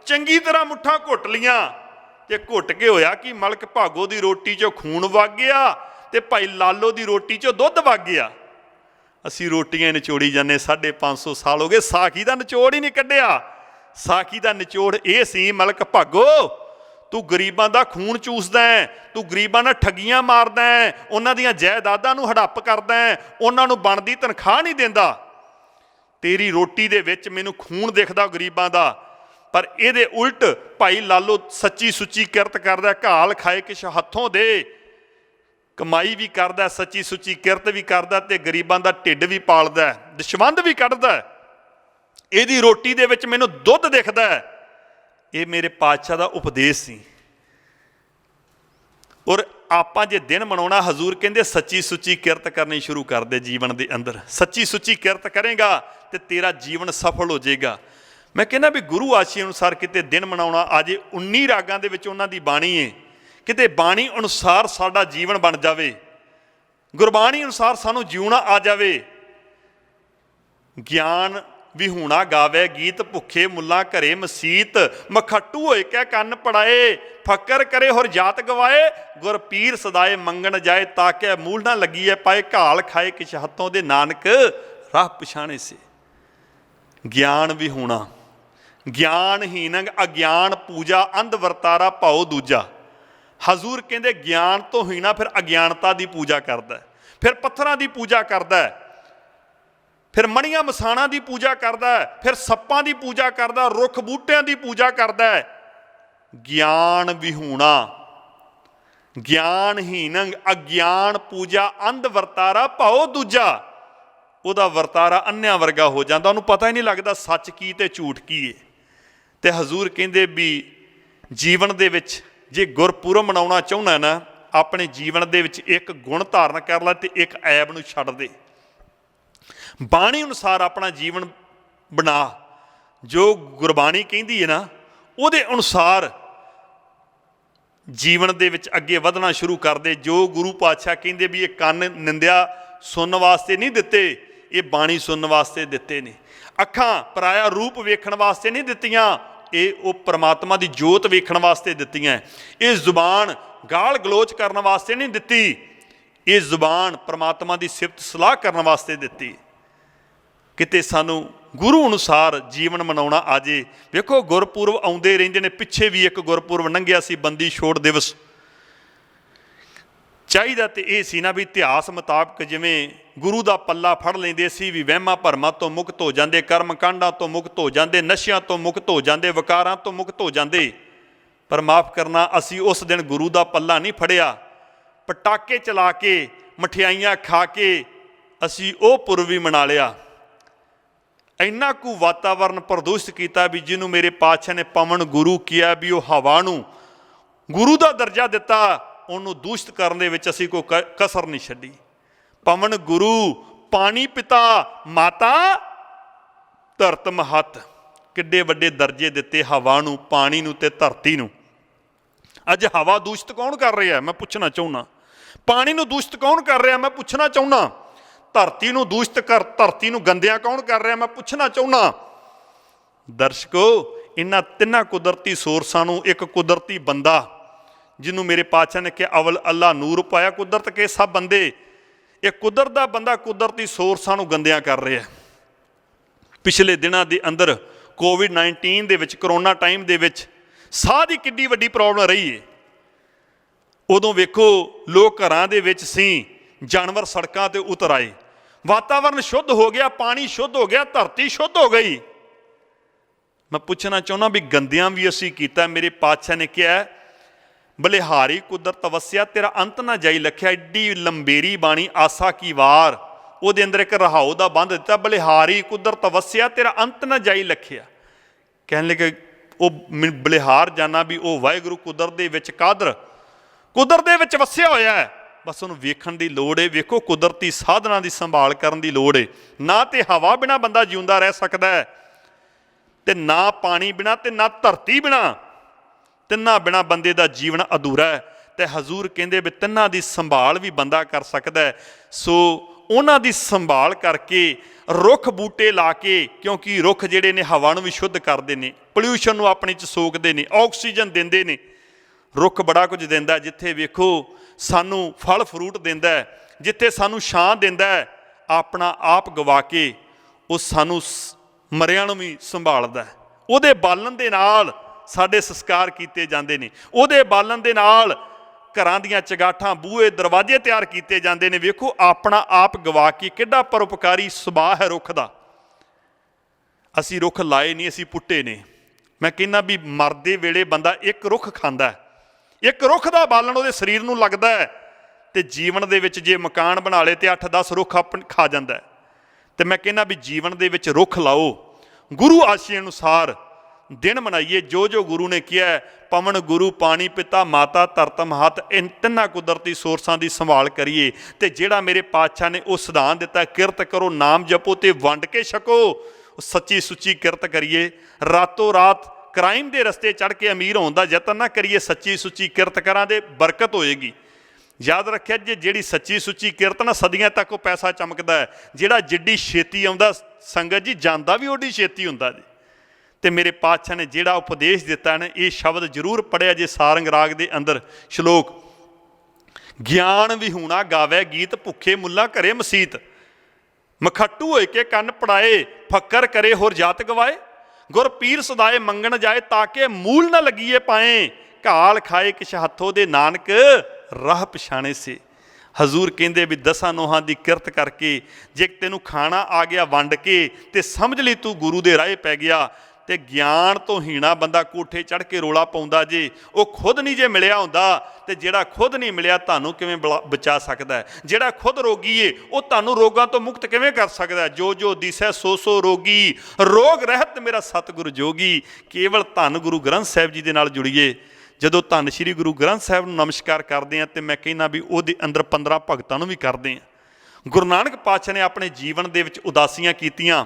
ਚੰਗੀ ਤਰ੍ਹਾਂ ਮੁੱਠਾਂ ਘੁੱਟ ਲੀਆਂ। ਤੇ ਘੁੱਟ ਕੇ ਹੋਇਆ ਕਿ ਮਲਕ ਭਾਗੋ ਦੀ ਰੋਟੀ 'ਚੋਂ ਖੂਨ ਵਗ ਗਿਆ ਤੇ ਭਾਈ ਲਾਲੋ ਦੀ ਰੋਟੀ 'ਚੋਂ ਦੁੱਧ ਵਗ ਗਿਆ। ਅਸੀਂ ਰੋਟੀਆਂ ਨਿਚੋੜੀ ਜਾਂਦੇ, 550 ਸਾਲ ਹੋ ਗਏ, ਸਾਖੀ ਦਾ ਨਿਚੋੜ ਹੀ ਨਹੀਂ ਕੱਢਿਆ। ਸਾਖੀ ਦਾ ਨਿਚੋੜ ਇਹ ਸੀ, ਮਲਕ ਭਾਗੋ ਤੂੰ ਗਰੀਬਾਂ ਦਾ ਖੂਨ ਚੂਸਦਾ ਹੈ, ਤੂੰ ਗਰੀਬਾਂ ਨਾਲ ਠੱਗੀਆਂ ਮਾਰਦਾ ਹੈ, ਉਹਨਾਂ ਦੀਆਂ ਜਾਇਦਾਦਾਂ ਨੂੰ ਹੜੱਪ ਕਰਦਾ ਹੈ, ਉਹਨਾਂ ਨੂੰ ਬਣਦੀ ਤਨਖਾਹ ਨਹੀਂ ਦਿੰਦਾ। ਤੇਰੀ ਰੋਟੀ ਦੇ ਵਿੱਚ ਮੈਨੂੰ ਖੂਨ ਦਿਖਦਾ ਗਰੀਬਾਂ ਦਾ। ਪਰ ਇਹਦੇ ਉਲਟ ਭਾਈ ਲਾਲੋ ਸੱਚੀ ਸੁੱਚੀ ਕਿਰਤ ਕਰਦਾ, ਘਾਲ ਖਾਏ ਕਿਛ ਹੱਥੋਂ ਦੇ, ਕਮਾਈ ਵੀ ਕਰਦਾ, ਸੱਚੀ ਸੁੱਚੀ ਕਿਰਤ ਵੀ ਕਰਦਾ ਤੇ ਗਰੀਬਾਂ ਦਾ ਢਿੱਡ ਵੀ ਪਾਲਦਾ, ਦਸ਼ਵੰਧ ਵੀ ਕੱਢਦਾ। ਇਹਦੀ ਰੋਟੀ ਦੇ ਵਿੱਚ ਮੈਨੂੰ ਦੁੱਧ ਦਿਖਦਾ ਹੈ। ਇਹ ਮੇਰੇ ਪਾਤਸ਼ਾਹ ਦਾ ਉਪਦੇਸ਼ ਸੀ। ਔਰ ਆਪਾਂ ਜੇ ਦਿਨ ਮਨਾਉਣਾ, ਹਜ਼ੂਰ ਕਹਿੰਦੇ ਸੱਚੀ ਸੁੱਚੀ ਕਿਰਤ ਕਰਨੀ ਸ਼ੁਰੂ ਕਰ ਦੇ ਜੀਵਨ ਦੇ ਅੰਦਰ। ਸੱਚੀ ਸੁੱਚੀ ਕਿਰਤ ਕਰੇਗਾ ਤੇ ਤੇਰਾ ਜੀਵਨ ਸਫਲ ਹੋ ਜਾਏਗਾ। ਮੈਂ ਕਹਿੰਦਾ ਵੀ ਗੁਰੂ ਆਸ਼ੇ ਅਨੁਸਾਰ ਕਿਤੇ ਦਿਨ ਮਨਾਉਣਾ ਆ ਜੇ, 19 ਰਾਗਾਂ ਦੇ ਵਿੱਚ ਉਹਨਾਂ ਦੀ ਬਾਣੀ ਹੈ, ਕਿਤੇ ਬਾਣੀ ਅਨੁਸਾਰ ਸਾਡਾ ਜੀਵਨ ਬਣ ਜਾਵੇ, ਗੁਰਬਾਣੀ ਅਨੁਸਾਰ ਸਾਨੂੰ ਜਿਉਣਾ ਆ ਜਾਵੇ। ਗਿਆਨ ਵਿਹੂਣਾ ਗਾਵੇ ਗੀਤ, ਭੁੱਖੇ ਮੁੱਲਾ ਘਰੇ ਮਸੀਤ, ਮਖੱਟੂ ਹੋਏ ਕਹਿ ਕੰਨ ਪੜਾਏ, ਫਕਰ ਕਰੇ ਹੋਰ ਜਾਤ ਗਵਾਏ, ਗੁਰ ਪੀਰ ਸਦਾਏ ਮੰਗਣ ਜਾਏ, ਤਾਕੇ ਮੂਲ ਨਾ ਲੱਗੀਏ ਪਾਏ, ਘਾਲ ਖਾਏ ਕਿਛ ਹੱਥੋਂ ਦੇ, ਨਾਨਕ ਰਾਹ ਪਛਾਣੇ ਸੇ। ਗਿਆਨ ਵਿਹੂਣਾ, ਗਿਆਨਹੀਨ ਅਗਿਆਨ ਪੂਜਾ, ਅੰਧ ਵਰਤਾਰਾ ਭਾਉ ਦੂਜਾ। ਹਜ਼ੂਰ ਕਹਿੰਦੇ ਗਿਆਨ ਤੋਂ ਹੀਣਾ ਫਿਰ ਅਗਿਆਨਤਾ ਦੀ ਪੂਜਾ ਕਰਦਾ, ਫਿਰ ਪੱਥਰਾਂ ਦੀ ਪੂਜਾ ਕਰਦਾ, ਫਿਰ ਮਣੀਆਂ ਮਸਾਣਾਂ ਦੀ ਪੂਜਾ ਕਰਦਾ, ਫਿਰ ਸੱਪਾਂ ਦੀ ਪੂਜਾ ਕਰਦਾ, ਰੁੱਖ ਬੂਟਿਆਂ ਦੀ ਪੂਜਾ ਕਰਦਾ। ਗਿਆਨ ਵਿਹੂਣਾ, ਗਿਆਨਹੀਨ ਅਗਿਆਨ ਪੂਜਾ ਅੰਧ ਵਰਤਾਰਾ ਭਾਉ ਦੂਜਾ। ਉਹਦਾ ਵਰਤਾਰਾ ਅੰਨਿਆਂ ਵਰਗਾ ਹੋ ਜਾਂਦਾ, ਉਹਨੂੰ ਪਤਾ ਹੀ ਨਹੀਂ ਲੱਗਦਾ ਸੱਚ ਕੀ ਤੇ ਝੂਠ ਕੀ ਹੈ। ਤੇ ਹਜ਼ੂਰ ਕਹਿੰਦੇ ਵੀ ਜੀਵਨ ਦੇ ਵਿੱਚ ਜੇ ਗੁਰਪੁਰਬ ਮਨਾਉਣਾ ਚਾਹੁੰਦਾ ਨਾ, ਆਪਣੇ ਜੀਵਨ ਦੇ ਵਿੱਚ ਇੱਕ ਗੁਣ ਧਾਰਨ ਕਰ ਲੈ ਤੇ ਇੱਕ ਐਬ ਨੂੰ ਛੱਡ ਦੇ। ਬਾਣੀ ਅਨੁਸਾਰ ਆਪਣਾ ਜੀਵਨ ਬਣਾ, ਜੋ ਗੁਰਬਾਣੀ ਕਹਿੰਦੀ ਹੈ ਨਾ ਉਹਦੇ ਅਨੁਸਾਰ ਜੀਵਨ ਦੇ ਵਿੱਚ ਅੱਗੇ ਵਧਣਾ ਸ਼ੁਰੂ ਕਰ ਦੇ। ਜੋ ਗੁਰੂ ਪਾਤਸ਼ਾਹ ਕਹਿੰਦੇ ਵੀ ਇਹ ਕੰਨ ਨਿੰਦਿਆ ਸੁਣਨ ਵਾਸਤੇ ਨਹੀਂ ਦਿੱਤੇ, ਇਹ ਬਾਣੀ ਸੁਣਨ ਵਾਸਤੇ ਦਿੱਤੇ ਨੇ। ਅੱਖਾਂ ਪਰਾਇਆ ਰੂਪ ਵੇਖਣ ਵਾਸਤੇ ਨਹੀਂ ਦਿੱਤੀਆਂ, ਇਹ ਉਹ ਪ੍ਰਮਾਤਮਾ ਦੀ ਜੋਤ ਵੇਖਣ ਵਾਸਤੇ ਦਿੱਤੀਆਂ। ਇਹ ਜ਼ੁਬਾਨ ਗਾਲ ਗਲੋਚ ਕਰਨ ਵਾਸਤੇ ਨਹੀਂ ਦਿੱਤੀ, ਇਹ ਜ਼ੁਬਾਨ ਪ੍ਰਮਾਤਮਾ ਦੀ ਸਿਫਤ ਸਲਾਹ ਕਰਨ ਵਾਸਤੇ ਦਿੱਤੀ। ਕਿਤੇ ਸਾਨੂੰ ਗੁਰੂ ਅਨੁਸਾਰ ਜੀਵਨ ਮਨਾਉਣਾ ਆ ਜੇ। ਵੇਖੋ ਗੁਰਪੁਰਬ ਆਉਂਦੇ ਰਹਿੰਦੇ ਨੇ, ਪਿੱਛੇ ਵੀ ਇੱਕ ਗੁਰਪੁਰਬ ਲੰਘਿਆ ਸੀ, ਬੰਦੀ ਛੋੜ ਦਿਵਸ। ਚਾਹੀਦਾ ਤੇ ਇਹ ਸੀ ਨਾ ਵੀ ਇਤਿਹਾਸ ਮੁਤਾਬਕ ਜਿਵੇਂ ਗੁਰੂ ਦਾ ਪੱਲਾ ਫੜ ਲੈਂਦੇ ਸੀ ਵੀ ਵਹਿਮਾਂ ਭਰਮਾਂ ਤੋਂ ਮੁਕਤ ਹੋ ਜਾਂਦੇ, ਕਰਮ ਕਾਂਡਾਂ ਤੋਂ ਮੁਕਤ ਹੋ ਜਾਂਦੇ, ਨਸ਼ਿਆਂ ਤੋਂ ਮੁਕਤ ਹੋ ਜਾਂਦੇ, ਵਿਕਾਰਾਂ ਤੋਂ ਮੁਕਤ ਹੋ ਜਾਂਦੇ। ਪਰ ਮਾਫ ਕਰਨਾ, ਅਸੀਂ ਉਸ ਦਿਨ ਗੁਰੂ ਦਾ ਪੱਲਾ ਨਹੀਂ ਫੜਿਆ। ਪਟਾਕੇ ਚਲਾ ਕੇ, ਮਠਿਆਈਆਂ ਖਾ ਕੇ ਅਸੀਂ ਉਹ ਪੁਰਬ ਵੀ ਮਨਾ ਲਿਆ। ਇੰਨਾ ਕੁ ਵਾਤਾਵਰਨ ਪ੍ਰਦੂਸ਼ਿਤ ਕੀਤਾ ਵੀ ਜਿਹਨੂੰ ਮੇਰੇ ਪਾਤਸ਼ਾਹ ਨੇ ਪਵਨ ਗੁਰੂ ਕਿਹਾ ਵੀ ਉਹ ਹਵਾ ਨੂੰ ਗੁਰੂ ਦਾ ਦਰਜਾ ਦਿੱਤਾ, ਉਹਨੂੰ ਦੂਸ਼ਿਤ ਕਰਨ ਦੇ ਵਿੱਚ ਅਸੀਂ ਕੋਈ ਕਸਰ ਨਹੀਂ ਛੱਡੀ। ਪਵਨ ਗੁਰੂ, ਪਾਣੀ ਪਿਤਾ, ਮਾਤਾ ਧਰਤ ਮਹੱਤ, ਕਿੱਡੇ ਵੱਡੇ ਦਰਜੇ ਦਿੱਤੇ ਹਵਾ ਨੂੰ, ਪਾਣੀ ਨੂੰ ਤੇ ਧਰਤੀ ਨੂੰ। ਅੱਜ ਹਵਾ ਦੂਸ਼ਿਤ ਕੌਣ ਕਰ ਰਿਹਾ ਮੈਂ ਪੁੱਛਣਾ ਚਾਹੁੰਦਾ, ਪਾਣੀ ਨੂੰ ਦੂਸ਼ਿਤ ਕੌਣ ਕਰ ਰਿਹਾ ਮੈਂ ਪੁੱਛਣਾ ਚਾਹੁੰਦਾ, ਧਰਤੀ ਨੂੰ ਦੂਸ਼ਿਤ ਧਰਤੀ ਨੂੰ ਗੰਦਿਆਂ ਕੌਣ ਕਰ ਰਿਹਾ ਮੈਂ ਪੁੱਛਣਾ ਚਾਹੁੰਦਾ। ਦਰਸ਼ਕੋ, ਇਹਨਾਂ ਤਿੰਨਾਂ ਕੁਦਰਤੀ ਸੋਰਸਾਂ ਨੂੰ ਇੱਕ ਕੁਦਰਤੀ ਬੰਦਾ, ਜਿਹਨੂੰ ਮੇਰੇ ਪਾਤਸ਼ਾਹ ਨੇ ਕਿਹਾ ਅਵਲ ਅੱਲਾ ਨੂਰ ਪਾਇਆ ਕੁਦਰਤ ਕੇ ਸਭ ਬੰਦੇ, ਇਹ ਕੁਦਰਤ ਦਾ ਬੰਦਾ ਕੁਦਰਤੀ ਸੋਰਸਾਂ ਨੂੰ ਗੰਦਿਆਂ ਕਰ ਰਿਹਾ। ਪਿਛਲੇ ਦਿਨਾਂ ਦੇ ਅੰਦਰ ਕੋਵਿਡ-19 ਦੇ ਵਿੱਚ, ਕਰੋਨਾ ਟਾਈਮ ਦੇ ਵਿੱਚ ਸਾਹ ਦੀ ਕਿੱਡੀ ਵੱਡੀ ਪ੍ਰੋਬਲਮ ਰਹੀ ਹੈ। ਉਦੋਂ ਵੇਖੋ ਲੋਕ ਘਰਾਂ ਦੇ ਵਿੱਚ ਸੀ, ਜਾਨਵਰ ਸੜਕਾਂ ਤੇ ਉਤਰ ਆਏ, ਵਾਤਾਵਰਨ ਸ਼ੁੱਧ ਹੋ ਗਿਆ, ਪਾਣੀ ਸ਼ੁੱਧ ਹੋ ਗਿਆ, ਧਰਤੀ ਸ਼ੁੱਧ ਹੋ ਗਈ। ਮੈਂ ਪੁੱਛਣਾ ਚਾਹੁੰਦਾ ਵੀ ਗੰਦਿਆਂ ਵੀ ਅਸੀਂ ਕੀਤਾ। ਮੇਰੇ ਪਾਤਸ਼ਾਹ ਨੇ ਕਿਹਾ ਬਲਿਹਾਰੀ ਕੁਦਰਤ ਵਸਿਆ ਤੇਰਾ ਅੰਤ ਨਾ ਜਾਈ ਲਖਿਆ। ਐਡੀ ਲੰਬੇਰੀ ਬਾਣੀ ਆਸਾ ਕੀ ਵਾਰ, ਉਹਦੇ ਅੰਦਰ ਇੱਕ ਰਹਾਉ ਦਾ ਬੰਦ ਦਿੱਤਾ, ਬਲਿਹਾਰੀ ਕੁਦਰਤ ਵਸਿਆ ਤੇਰਾ ਅੰਤ ਨਾ ਜਾਈ ਲਖਿਆ। ਕਹਿਣ ਲੱਗੇ ਉਹ ਬਲਿਹਾਰ ਜਾਣਾ ਵੀ ਉਹ ਵਾਹਿਗੁਰੂ ਕੁਦਰਤ ਦੇ ਵਿੱਚ ਕਾਦਰ, ਕੁਦਰਤ ਦੇ ਵਿੱਚ ਵਸਿਆ ਹੋਇਆ ਹੈ, ਬਸ ਉਹਨੂੰ ਵੇਖਣ ਦੀ ਲੋੜ ਹੈ। ਵੇਖੋ ਕੁਦਰਤੀ ਸਾਧਨਾਂ ਦੀ ਸੰਭਾਲ ਕਰਨ ਦੀ ਲੋੜ ਹੈ। ਨਾ ਤੇ ਹਵਾ ਬਿਨਾਂ ਬੰਦਾ ਜਿਉਂਦਾ ਰਹਿ ਸਕਦਾ ਹੈ, ਤੇ ਨਾ ਪਾਣੀ ਬਿਨਾਂ, ਤੇ ਨਾ ਧਰਤੀ ਬਿਨਾਂ। ਤਿੰਨਾਂ ਬਿਨਾਂ ਬੰਦੇ ਦਾ ਜੀਵਨ ਅਧੂਰਾ ਹੈ। ਤੇ ਹਜ਼ੂਰ ਕਹਿੰਦੇ ਵੀ ਤਿੰਨਾਂ ਦੀ ਸੰਭਾਲ ਵੀ ਬੰਦਾ ਕਰ ਸਕਦਾ ਹੈ। ਸੋ ਉਹਨਾਂ ਦੀ ਸੰਭਾਲ ਕਰਕੇ, ਰੁੱਖ ਬੂਟੇ ਲਾ ਕੇ, ਕਿਉਂਕਿ ਰੁੱਖ ਜਿਹੜੇ ਨੇ ਹਵਾ ਨੂੰ ਵੀ ਸ਼ੁੱਧ ਕਰਦੇ ਨੇ, ਪੋਲਿਊਸ਼ਨ ਨੂੰ ਆਪਣੇ 'ਚ ਸੋਕਦੇ ਨੇ, ਆਕਸੀਜਨ ਦਿੰਦੇ ਨੇ। ਰੁੱਖ ਬੜਾ ਕੁਝ ਦਿੰਦਾ, ਜਿੱਥੇ ਵੇਖੋ ਸਾਨੂੰ ਫਲ ਫਰੂਟ ਦਿੰਦਾ, ਜਿੱਥੇ ਸਾਨੂੰ ਛਾਂ ਦਿੰਦਾ, ਆਪਣਾ ਆਪ ਗਵਾ ਕੇ ਉਹ ਸਾਨੂੰ ਮਰਿਆਂ ਨੂੰ ਵੀ ਸੰਭਾਲਦਾ। ਉਹਦੇ ਬਾਲਣ ਦੇ ਨਾਲ ਸਾਡੇ ਸੰਸਕਾਰ ਕੀਤੇ ਜਾਂਦੇ ਨੇ, ਉਹਦੇ ਬਾਲਣ ਦੇ ਨਾਲ ਘਰਾਂ ਦੀਆਂ ਚਗਾਠਾਂ, ਬੂਹੇ, ਦਰਵਾਜ਼ੇ ਤਿਆਰ ਕੀਤੇ ਜਾਂਦੇ ਨੇ। ਵੇਖੋ ਆਪਣਾ ਆਪ ਗਵਾ ਕੇ ਕਿੱਡਾ ਪਰਉਪਕਾਰੀ ਸੁਭਾਅ ਹੈ ਰੁੱਖ ਦਾ। ਅਸੀਂ ਰੁੱਖ ਲਾਏ ਨਹੀਂ, ਅਸੀਂ ਪੁੱਟੇ ਨੇ। ਮੈਂ ਕਹਿੰਦਾ ਵੀ ਮਰਦੇ ਵੇਲੇ ਬੰਦਾ ਇੱਕ ਰੁੱਖ ਖਾਂਦਾ, ਇੱਕ ਰੁੱਖ ਦਾ ਬਾਲਣ ਉਹਦੇ ਸਰੀਰ ਨੂੰ ਲੱਗਦਾ ਹੈ, ਤੇ ਜੀਵਨ ਦੇ ਵਿੱਚ ਜੇ ਮਕਾਨ ਬਣਾ ਲਏ ਤੇ 8-10 ਰੁੱਖ ਖਾ ਜਾਂਦਾ। ਤੇ ਮੈਂ ਕਹਿੰਦਾ ਵੀ ਜੀਵਨ ਦੇ ਵਿੱਚ ਰੁੱਖ ਲਾਓ, ਗੁਰੂ ਆਸ਼ੇ ਅਨੁਸਾਰ ਦਿਨ ਮਨਾਈਏ। ਜੋ ਜੋ ਗੁਰੂ ਨੇ ਕਿਹਾ, ਪਵਨ ਗੁਰੂ, ਪਾਣੀ ਪਿਤਾ, ਮਾਤਾ ਧਰਤ ਮਹੱਤ, ਇਨ ਤਿੰਨਾਂ ਕੁਦਰਤੀ ਸੋਰਸਾਂ ਦੀ ਸੰਭਾਲ ਕਰੀਏ। ਤੇ ਜਿਹੜਾ ਮੇਰੇ ਪਾਤਸ਼ਾਹ ਨੇ ਉਹ ਸਿਧਾਂਤ ਦਿੱਤਾ, ਕਿਰਤ ਕਰੋ, ਨਾਮ ਜਪੋ ਤੇ ਵੰਡ ਕੇ ਛਕੋ, ਸੱਚੀ ਸੁੱਚੀ ਕਿਰਤ ਕਰੀਏ। ਰਾਤੋਂ ਰਾਤ ਕ੍ਰਾਈਮ ਦੇ ਰਸਤੇ ਚੜ੍ਹ ਕੇ ਅਮੀਰ ਹੋਣ ਦਾ ਯਤਨ ਨਾ ਕਰੀਏ। ਸੱਚੀ ਸੁੱਚੀ ਕਿਰਤ ਕਰਾਂ ਦੇ ਬਰਕਤ ਹੋਏਗੀ। ਯਾਦ ਰੱਖਿਆ ਜੇ ਜਿਹੜੀ ਸੱਚੀ ਸੁੱਚੀ ਕਿਰਤ ਨਾ, ਸਦੀਆਂ ਤੱਕ ਉਹ ਪੈਸਾ ਚਮਕਦਾ ਹੈ। ਜਿਹੜਾ ਜਿੱਡੀ ਛੇਤੀ ਆਉਂਦਾ ਸੰਗਤ ਜੀ, ਜਾਂਦਾ ਵੀ ਓਡੀ ਛੇਤੀ ਹੁੰਦਾ ਜੀ। ਤੇ ਮੇਰੇ ਪਾਤਸ਼ਾਹ ਨੇ ਜਿਹੜਾ ਉਪਦੇਸ਼ ਦਿੱਤਾ ਨਾ, ਇਹ ਸ਼ਬਦ ਜ਼ਰੂਰ ਪੜ੍ਹਿਆ ਜੇ ਸਾਰੰਗ ਰਾਗ ਦੇ ਅੰਦਰ ਸ਼ਲੋਕ, ਗਿਆਨ ਵਿਹੂਣਾ ਗਾਵੇ ਗੀਤ, ਭੁੱਖੇ ਮੁੱਲਾ ਘਰੇ ਮਸੀਤ, ਮਖੱਟੂ ਹੋਏ ਕੇ ਕੰਨ ਪੜਾਏ, ਫੱਕਰ ਕਰੇ ਹੋਰ ਜਾਤ ਗਵਾਏ। ਗੁਰ ਪੀਰ ਸਦਾਏ ਮੰਗਣ ਜਾਏ, ਤਾਂ ਕਿ ਮੂਲ ਨਾ ਲੱਗੀਏ ਪਾਏ, घाल खाए किश हथों दे नानक राह पछाणे से। हजूर कहते भी 10 नोहां की किरत करके जे तेनू खाना आ गया वंड के तो समझ ली तू गुरु दे राह पै गया। तो ज्ञान तो हीणा बंदा कोठे चढ़ के रोला पाउंदा जे वो खुद नहीं जे मिलिया हुंदा तो जिहड़ा खुद नहीं मिलिया तुहानू किवें बचा सकदा है। जिहड़ा खुद रोगी है वो तुहानू रोगां तो मुक्त किवें कर सकदा है। जो जो दिसै सो सो रोगी रोग रहत मेरा सतगुर जोगी। केवल धन गुरु ग्रंथ साहिब जी दे नाल जुड़िए। जदों धन श्री गुरु ग्रंथ साहिब नूं नमस्कार करते हैं तो मैं कहना भी उहदे अंदर 15 भगतां नूं भी करते हैं। गुरु नानक पातशाह ने अपने जीवन दे विच उदासियां कीतियां,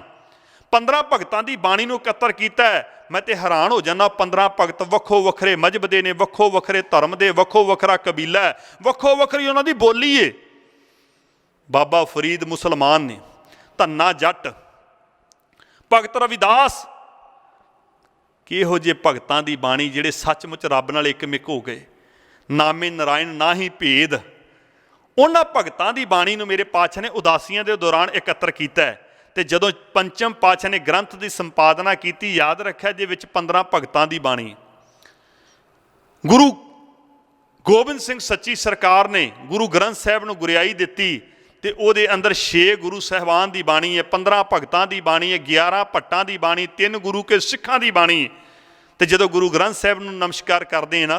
15 भगतां दी बाणी नूं इकत्तर कीता है। मैं तो हैरान हो जाना, 15 भगत वक्खो वखरे मजहब दे ने, वक्खो वखरे धर्म दे, वक्खो वखरा कबीला है, वक्खो वखरी उन्हां दी बोली है। बाबा फरीद मुसलमान ने, धन्ना जट, भगत रविदास, किहो जे भगतां दी बाणी जिहड़े सचमुच रब नाल एकमिक हो गए। नामे नारायण ना ही भेद, उन्हां भगतां दी बाणी नूं मेरे पातशाह ने उदासियां दे दौरान इकत्तर कीता है। तो जदों पंचम पातशाह ने ग्रंथ की संपादना की, याद रखिया जे विच 15 भगतां दी बाणी गुरु गोबिंद सिंह सच्ची सरकार ने गुरु ग्रंथ साहिब नूं गुरियाई दित्ती ते उहदे अंदर 6 गुरु साहिबान दी बाणी है, 15 भगतां दी बाणी है, 11 भट्टां दी बाणी, 3 गुरु के सिखां दी बाणी। तो जदों गुरु ग्रंथ साहिब नूं नमस्कार करते हैं ना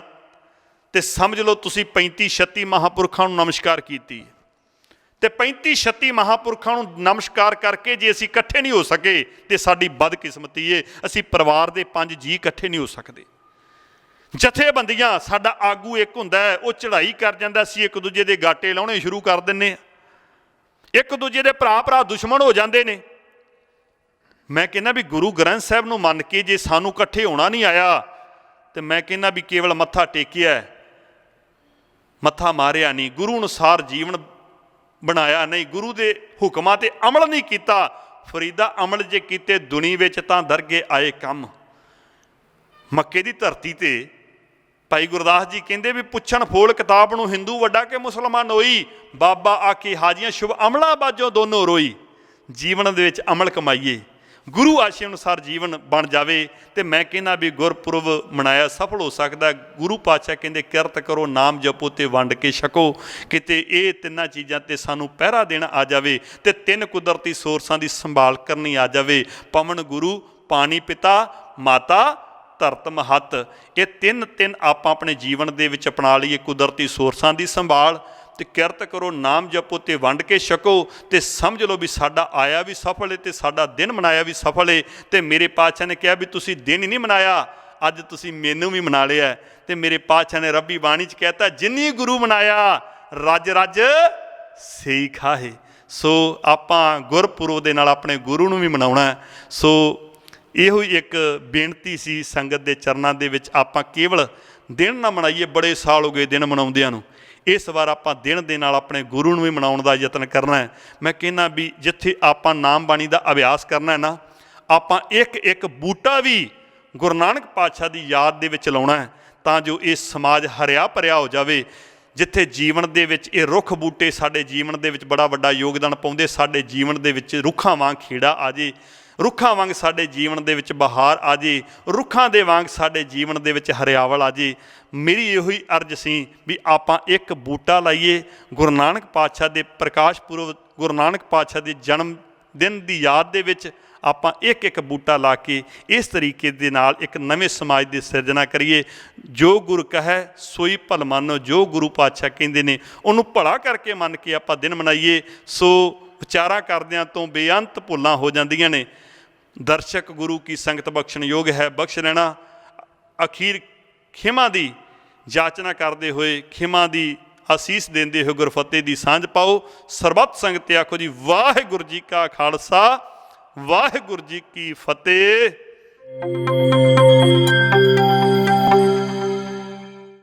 तो समझ लो तुसीं 35-36 महापुरखां नूं नमस्कार कीती। तो 35-36 महापुरखां नूं नमस्कार करके जे असीं इकट्ठे नहीं हो सके तो साडी बदकिस्मती है। असीं परिवार दे 5 जी इकट्ठे नहीं हो सकते। जथेबंदियां साडा आगू एक हुंदा है, वो चढ़ाई कर जांदा, असीं एक दूजे दे गाटे लाउणे शुरू कर दिंदे, एक दूजे दे भरा भरा दुश्मन हो जाते हैं। मैं कहना भी गुरु ग्रंथ साहिब नूं मन के जे सानू इकट्ठे होना नहीं आया तो मैं कहना भी केवल मत्था टेकिया, मत्था मारिया नहीं, गुरु अनुसार जीवन बनाया नहीं, गुरु के हुक्मां ते अमल नहीं किया। फरीदा अमल जे कीते दुनी विच तां दरगे आए कम। मक्के की धरती ते भाई गुरदास जी कहते भी पुछण फोल किताब नूं हिंदू वड्डा के मुसलमान होई, बाबा आके हाजियां शुभ अमला बाजों दोनों रोई। जीवन दे विच अमल कमाईए, गुरु आशे अनुसार जीवन बन जाए तो मैं कहना भी गुरपुरब मनाया सफल हो सकता। गुरु पातशाह कहते किरत करो नाम जपो ते वंड के छको। किते ये तिन्ना चीज़ां ते सानू पहरा देना आ जाए तो 3 कुदरती सोर्सां की संभाल करनी आ जाए। पवन गुरु, पानी पिता, माता धरत महत, ये 3 आप अपने जीवन दे विच अपना लीए। कुदरती सोर्सां की संभाल ते किरत करो नाम जपो ते वंड के छको। तो समझ लो भी साडा आया भी सफल है तो साडा दिन मनाया भी सफल है। तो मेरे पातशाह ने कहा भी तुसी दिन ही नहीं मनाया, अज तुसी मैनू भी मना लिया। तो मेरे पातशाह ने रब्बी बाणी च कहता जिन्नी गुरु मनाया रज रज सही खाहे। सो आपां गुरपुरब दे नाल अपने गुरु नूं भी मनाउणा। सो इहो एक बेनती सी संगत के चरनां दे विच, आपां केवल दिन ना मनाइए, बड़े साल हो गए दिन मनाउंदिआं नूं। इस बार आपां दिन दे नाल अपने गुरु नूं भी मनाउण दा यतन करना है। मैं कहना भी जिथे आपां नाम बाणी दा अभ्यास करना है ना, आपां एक एक बूटा भी गुरु नानक पातशाह दी याद दे विच लाउणा है तां जो ये समाज हरिया भरिया हो जावे। जिथे जीवन दे विच ये रुख बूटे साडे जीवन दे विच बड़ा वड्डा योगदान पाउंदे, साडे जीवन दे विच रुखां वांग खेड़ा आ जे, रुखां वांग साडे जीवन दे विच बहार आ जे, रुखां दे वांग साडे जीवन दे विच हरियावल आ जे। मेरी इहो ही अर्ज सी भी आपां एक बूटा लाइए। गुरु नानक पातशाह दे प्रकाश पुरब, गुरु नानक पातशाह दे जन्म दिन दी याद दे विच आपां एक एक बूटा ला के इस तरीके दे नाल एक नवे समाज की सिरजना करिए। जो गुरु कहे सोई भल मानो, जो गुरु पातशाह कहंदे ने उन्होंने भला करके मन के आपां दिन मनाइए। सो विचारा करदिआं तो बेअंत भुल्लां हो जांदियां ने। दर्शक गुरु की संगत बख्शण योग है, बख्श लेना। अखीर खिमा की जाचना करते हुए खिमा की आसीस देंदे हुए गुरफतेह की सांझ पाओ। सरबत संगत आखो जी वाहिगुरू जी का खालसा वाहिगुरू जी की फतेह।